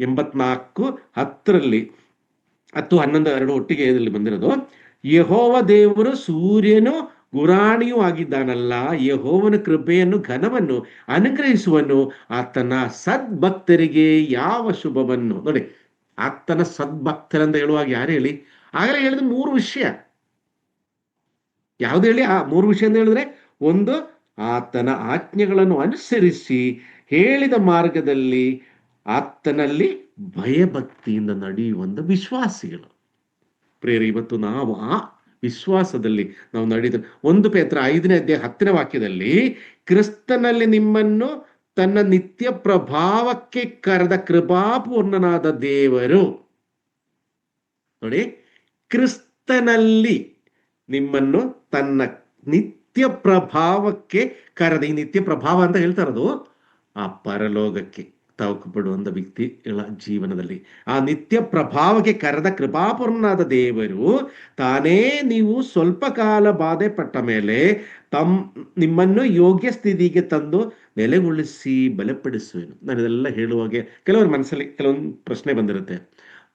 84:10 10, 11, 2 ಒಟ್ಟಿಗೆ ಇದರಲ್ಲಿ ಬಂದಿರೋದು. ಯೆಹೋವ ದೇವರು ಸೂರ್ಯನು ಗುರಾಣಿಯೂ ಆಗಿದ್ದಾನಲ್ಲ, ಯೆಹೋವನ ಕೃಪೆಯನ್ನು ಘನವನ್ನು ಅನುಗ್ರಹಿಸುವನು, ಆತನ ಸದ್ಭಕ್ತರಿಗೆ ಯಾವ ಶುಭವನ್ನು. ನೋಡಿ, ಆತನ ಸದ್ಭಕ್ತರಂತ ಹೇಳುವಾಗ ಯಾರು ಹೇಳಿ? ಆಗಲೇ ಹೇಳಿದ 3 ವಿಷಯ ಯಾವ್ದು ಹೇಳಿ? ಆ 3 ವಿಷಯ ಅಂತ ಹೇಳಿದ್ರೆ, ಒಂದು, ಆತನ ಆಜ್ಞೆಗಳನ್ನು ಅನುಸರಿಸಿ ಹೇಳಿದ ಮಾರ್ಗದಲ್ಲಿ ಆತನಲ್ಲಿ ಭಯಭಕ್ತಿಯಿಂದ ನಡೆಯುವಂತ ವಿಶ್ವಾಸಿಗಳು. ಪ್ರಿಯರೇ, ಇವತ್ತು ನಾವು ಆ ವಿಶ್ವಾಸದಲ್ಲಿ ನಾವು ನಡೆದ 1 ಪೇತ್ರ 5:10 ವಾಕ್ಯದಲ್ಲಿ, ಕ್ರಿಸ್ತನಲ್ಲಿ ನಿಮ್ಮನ್ನು ತನ್ನ ನಿತ್ಯ ಪ್ರಭಾವಕ್ಕೆ ಕರೆದ ಕೃಪಾಪೂರ್ಣನಾದ ದೇವರು. ನೋಡಿ, ಕ್ರಿಸ್ತನಲ್ಲಿ ನಿಮ್ಮನ್ನು ತನ್ನ ನಿತ್ಯ ಪ್ರಭಾವಕ್ಕೆ ಕರೆದ, ಈ ನಿತ್ಯ ಪ್ರಭಾವ ಅಂತ ಹೇಳ್ತಾ ಇರೋದು ಆ ಪರಲೋಕಕ್ಕೆ ತಾವು ವ್ಯಕ್ತಿಗಳ ಜೀವನದಲ್ಲಿ ಆ ನಿತ್ಯ ಪ್ರಭಾವಕ್ಕೆ ಕರೆದ ಕೃಪಾಪೂರ್ಣನಾದ ದೇವರು ತಾನೇ ನೀವು ಸ್ವಲ್ಪ ಕಾಲ ಬಾಧೆ ಪಟ್ಟ ಮೇಲೆ ನಿಮ್ಮನ್ನು ಯೋಗ್ಯ ಸ್ಥಿತಿಗೆ ತಂದು ನೆಲೆಗೊಳಿಸಿ ಬಲಪಡಿಸುವೆನು. ನಾನು ಇದೆಲ್ಲ ಹೇಳುವಾಗೆ ಕೆಲವರ ಮನಸ್ಸಲ್ಲಿ ಕೆಲವೊಂದು ಪ್ರಶ್ನೆ ಬಂದಿರುತ್ತೆ.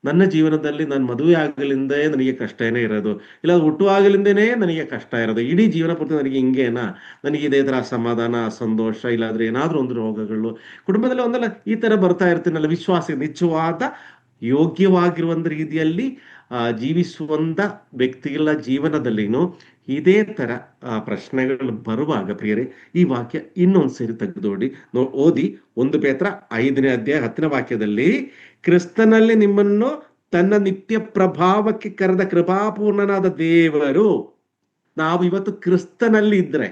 ನನ್ನ ಜೀವನದಲ್ಲಿ ನಾನು ಮದುವೆ ಆಗಲಿಂದೇ ನನಗೆ ಕಷ್ಟ ಏನೇ ಇರೋದು, ಇಲ್ಲ ಹುಟ್ಟುವಾಗಲಿಂದೇನೇ ನನಗೆ ಕಷ್ಟ ಇರೋದು, ಇಡೀ ಜೀವನ ಪೂರ್ತಿ ನನಗೆ ಹಿಂಗೇನಾ, ನನಗೆ ಇದೇ ಥರ ಅಸಮಾಧಾನ, ಅಸಂತೋಷ, ಇಲ್ಲಾಂದ್ರೆ ಏನಾದರೂ ಒಂದು ರೋಗಗಳು ಕುಟುಂಬದಲ್ಲಿ ಒಂದಲ್ಲ ಈ ಥರ ಬರ್ತಾ ಇರ್ತೀನಲ್ಲ. ವಿಶ್ವಾಸ ನಿಜವಾದ ಯೋಗ್ಯವಾಗಿರುವಂಥ ರೀತಿಯಲ್ಲಿ ಜೀವಿಸುವಂಥ ವ್ಯಕ್ತಿಗಳ ಜೀವನದಲ್ಲಿನೂ ಇದೇ ಥರ ಪ್ರಶ್ನೆಗಳು ಬರುವಾಗ ಪ್ರಿಯರೇ, ಈ ವಾಕ್ಯ ಇನ್ನೊಂದು ಸೇರಿ ಓದಿ 1 ಪೇತ್ರ 5:10 ವಾಕ್ಯದಲ್ಲಿ, ಕ್ರಿಸ್ತನಲ್ಲಿ ನಿಮ್ಮನ್ನು ತನ್ನ ನಿತ್ಯ ಪ್ರಭಾವಕ್ಕೆ ಕರೆದ ಕೃಪಾಪೂರ್ಣನಾದ ದೇವರು. ನಾವು ಇವತ್ತು ಕ್ರಿಸ್ತನಲ್ಲಿ ಇದ್ರೆ,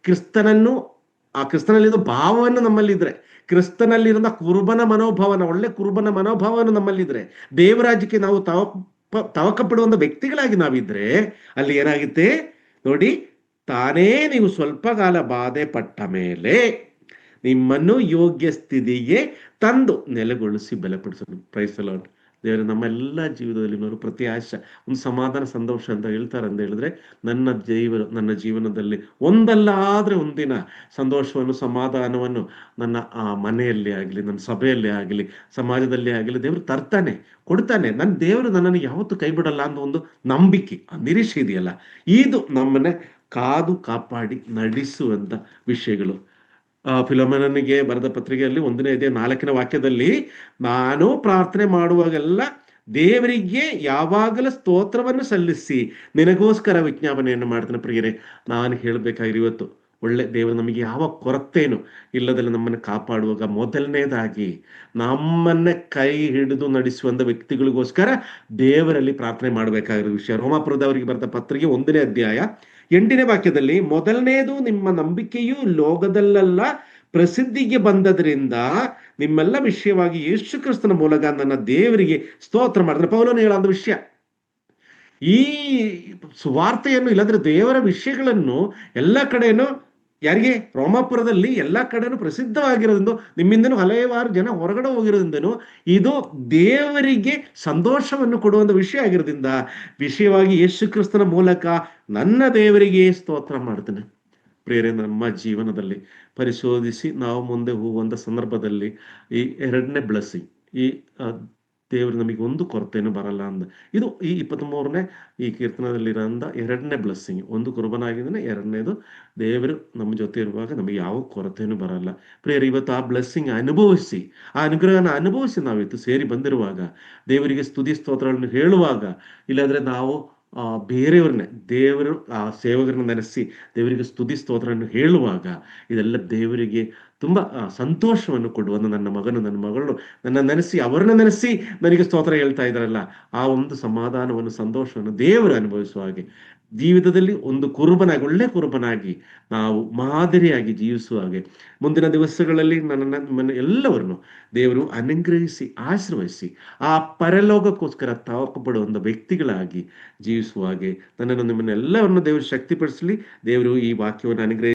ಕ್ರಿಸ್ತನಲ್ಲಿದ್ದ ಭಾವವನ್ನು ನಮ್ಮಲ್ಲಿದ್ರೆ, ಕ್ರಿಸ್ತನಲ್ಲಿರುವ ಕುರುಬನ ಮನೋಭಾವನ, ಒಳ್ಳೆ ಕುರುಬನ ಮನೋಭಾವವನ್ನು ನಮ್ಮಲ್ಲಿದ್ರೆ, ದೇವರಾಜ್ಯಕ್ಕೆ ನಾವು ತವಕ ಪಡುವಂತ ವ್ಯಕ್ತಿಗಳಾಗಿ ನಾವಿದ್ರೆ, ಅಲ್ಲಿ ಏನಾಗುತ್ತೆ ನೋಡಿ, ತಾನೇ ನೀವು ಸ್ವಲ್ಪ ಕಾಲ ಬಾಧೆ ಪಟ್ಟ ಮೇಲೆ ನಿಮ್ಮನ್ನು ಯೋಗ್ಯ ಸ್ಥಿತಿಗೆ ತಂದು ನೆಲೆಗೊಳಿಸಿ ಬಲಪಡಿಸೋದು. Praise the Lord. ದೇವರು ನಮ್ಮೆಲ್ಲ ಜೀವನದಲ್ಲಿ ಪ್ರತಿ ಆಶೆ ಒಂದು ಸಮಾಧಾನ, ಸಂತೋಷ ಅಂತ ಹೇಳ್ತಾರೆ ಅಂತ ಹೇಳಿದ್ರೆ, ನನ್ನ ಜೀವನದಲ್ಲಿ ಒಂದಲ್ಲ ಆದ್ರೆ ಒಂದಿನ ಸಂತೋಷವನ್ನು, ಸಮಾಧಾನವನ್ನು ನನ್ನ ಮನೆಯಲ್ಲಿ ಆಗಲಿ, ನನ್ನ ಸಭೆಯಲ್ಲಿ ಆಗಲಿ, ಸಮಾಜದಲ್ಲಿ ಆಗಲಿ ದೇವರು ತರ್ತಾನೆ, ಕೊಡ್ತಾನೆ. ನನ್ನ ದೇವರು ನನ್ನನ್ನು ಯಾವತ್ತೂ ಕೈ ಬಿಡಲ್ಲ ಅನ್ನೋ ಒಂದು ನಂಬಿಕೆ, ನಿರೀಕ್ಷೆ ಇದೆಯಲ್ಲ, ಇದು ನಮ್ಮನ್ನೇ ಕಾದು ಕಾಪಾಡಿ ನಡೆಸುವಂತ ವಿಷಯಗಳು. ಫಿಲೋಮೆನನಿಗೆ ಬರೆದ ಪತ್ರಿಕೆಯಲ್ಲಿ 1:4 ವಾಕ್ಯದಲ್ಲಿ, ನಾನು ಪ್ರಾರ್ಥನೆ ಮಾಡುವಾಗೆಲ್ಲ ದೇವರಿಗೆ ಯಾವಾಗಲೂ ಸ್ತೋತ್ರವನ್ನು ಸಲ್ಲಿಸಿ ನಿನಗೋಸ್ಕರ ವಿಜ್ಞಾಪನೆಯನ್ನು ಮಾಡ್ತಾನೆ. ಪ್ರಿಯರೇ, ನಾನು ಹೇಳ್ಬೇಕಾಗಿರೋ ಇವತ್ತು ಒಳ್ಳೆ ದೇವರು ನಮಗೆ ಯಾವ ಕೊರತೆಯನ್ನು ಇಲ್ಲದಲ್ಲಿ ನಮ್ಮನ್ನು ಕಾಪಾಡುವಾಗ ಮೊದಲನೇದಾಗಿ ನಮ್ಮನ್ನ ಕೈ ಹಿಡಿದು ನಡೆಸುವಂತ ವ್ಯಕ್ತಿಗಳಿಗೋಸ್ಕರ ದೇವರಲ್ಲಿ ಪ್ರಾರ್ಥನೆ ಮಾಡಬೇಕಾಗಿರೋ ವಿಷಯ. ರೋಮಾಪುರದವರಿಗೆ ಬರೆದ ಪತ್ರಿಕೆ 1ನೇ ಅಧ್ಯಾಯ 8ನೇ ವಾಕ್ಯದಲ್ಲಿ, ಮೊದಲನೇದು ನಿಮ್ಮ ನಂಬಿಕೆಯು ಲೋಕದಲ್ಲೆಲ್ಲ ಪ್ರಸಿದ್ಧಿಗೆ ಬಂದದ್ರಿಂದ ನಿಮ್ಮೆಲ್ಲ ವಿಷಯವಾಗಿ ಯೇಸು ಕ್ರಿಸ್ತನ ಮೂಲಕ ನನ್ನ ದೇವರಿಗೆ ಸ್ತೋತ್ರ ಮಾಡಿದ್ರೆ. ಪೌಲನು ಹೇಳೋ ವಿಷಯ, ಈ ಸುವಾರ್ತೆಯನ್ನು ಇಲ್ಲಾಂದ್ರೆ ದೇವರ ವಿಷಯಗಳನ್ನು ಎಲ್ಲ ಕಡೆನೂ ಯಾರಿಗೆ, ರೋಮಾಪುರದಲ್ಲಿ ಎಲ್ಲಾ ಕಡೆನೂ ಪ್ರಸಿದ್ಧವಾಗಿರೋದ್ರಿಂದ, ನಿಮ್ಮಿಂದನೂ ಹಲವಾರು ಜನ ಹೊರಗಡೆ ಹೋಗಿರೋದ್ರಿಂದನೂ ಇದು ದೇವರಿಗೆ ಸಂತೋಷವನ್ನು ಕೊಡುವಂತ ವಿಷಯ ಆಗಿರೋದ್ರಿಂದ ವಿಷಯವಾಗಿ ಯೇಸು ಕ್ರಿಸ್ತನ ಮೂಲಕ ನನ್ನ ದೇವರಿಗೆ ಸ್ತೋತ್ರ ಮಾಡ್ತೇನೆ. ಪ್ರಿಯರೇ, ನಮ್ಮ ಜೀವನದಲ್ಲಿ ಪರಿಶೋಧಿಸಿ ನಾವು ಮುಂದೆ ಹೋಗುವಂತ ಸಂದರ್ಭದಲ್ಲಿ ಈ 2ನೇ ಬ್ಲೆಸ್ಸಿಂಗ್, ಈ ದೇವರು ನಮಗೆ ಒಂದು ಕೊರತೆಯನ್ನು ಬರಲ್ಲ ಅಂದ, ಇದು ಈ 23ನೇ ಈ ಕೀರ್ತನದಲ್ಲಿರೋಂಥ 2ನೇ ಬ್ಲೆಸ್ಸಿಂಗ್. ಒಂದು ಕುರುಬನಾಗಿದ್ದಾನೆ, 2ನೇದು ದೇವರು ನಮ್ಮ ಜೊತೆ ಇರುವಾಗ ನಮಗೆ ಯಾವ ಕೊರತೆಯನ್ನು ಬರಲ್ಲ. ಪ್ರಿಯರು, ಇವತ್ತು ಆ ಬ್ಲೆಸ್ಸಿಂಗ್ ಅನುಭವಿಸಿ, ಆ ಅನುಗ್ರಹನ ಅನುಭವಿಸಿ ನಾವಿತ್ತು ಸೇರಿ ಬಂದಿರುವಾಗ, ದೇವರಿಗೆ ಸ್ತುತಿ ಸ್ತೋತ್ರಗಳನ್ನು ಹೇಳುವಾಗ, ಇಲ್ಲಾಂದ್ರೆ ನಾವು ಬೇರೆಯವ್ರನ್ನೇ ದೇವರು ಆ ಸೇವಕರನ್ನ ನೆನೆಸಿ ದೇವರಿಗೆ ಸ್ತುತಿ ಸ್ತೋತ್ರವನ್ನು ಹೇಳುವಾಗ ಇದೆಲ್ಲ ದೇವರಿಗೆ ತುಂಬ ಸಂತೋಷವನ್ನು ಕೊಡುವ ನನ್ನ ಮಗನು ನನ್ನ ಮಗಳು ನನ್ನ ನೆನೆಸಿ ಅವರನ್ನ ನೆನೆಸಿ ನನಗೆ ಸ್ತೋತ್ರ ಹೇಳ್ತಾ ಇದ್ದಾರಲ್ಲ, ಆ ಒಂದು ಸಮಾಧಾನವನ್ನು ಸಂತೋಷವನ್ನು ದೇವರು ಅನುಭವಿಸುವ ಹಾಗೆ ಜೀವಿತದಲ್ಲಿ ಒಂದು ಕುರುಬನಾಗಿ ಒಳ್ಳೆ ಕುರುಬನಾಗಿ ನಾವು ಮಾದರಿಯಾಗಿ ಜೀವಿಸುವ ಹಾಗೆ ಮುಂದಿನ ದಿವಸಗಳಲ್ಲಿ ನನ್ನನ್ನು ಎಲ್ಲವರನ್ನು ದೇವರು ಅನುಗ್ರಹಿಸಿ ಆಶೀರ್ವದಿಸಿ ಆ ಪರಲೋಕಕ್ಕೋಸ್ಕರ ತಾಕಪಡುವ ಒಂದು ವ್ಯಕ್ತಿಗಳಾಗಿ ಜೀವಿಸುವ ಹಾಗೆ ನನ್ನನ್ನು ನಿಮ್ಮನ್ನೆಲ್ಲವರನ್ನು ದೇವರು ಶಕ್ತಿಪಡಿಸಲಿ. ದೇವರು ಈ ವಾಕ್ಯವನ್ನು ಅನುಗ್ರಹಿಸಿ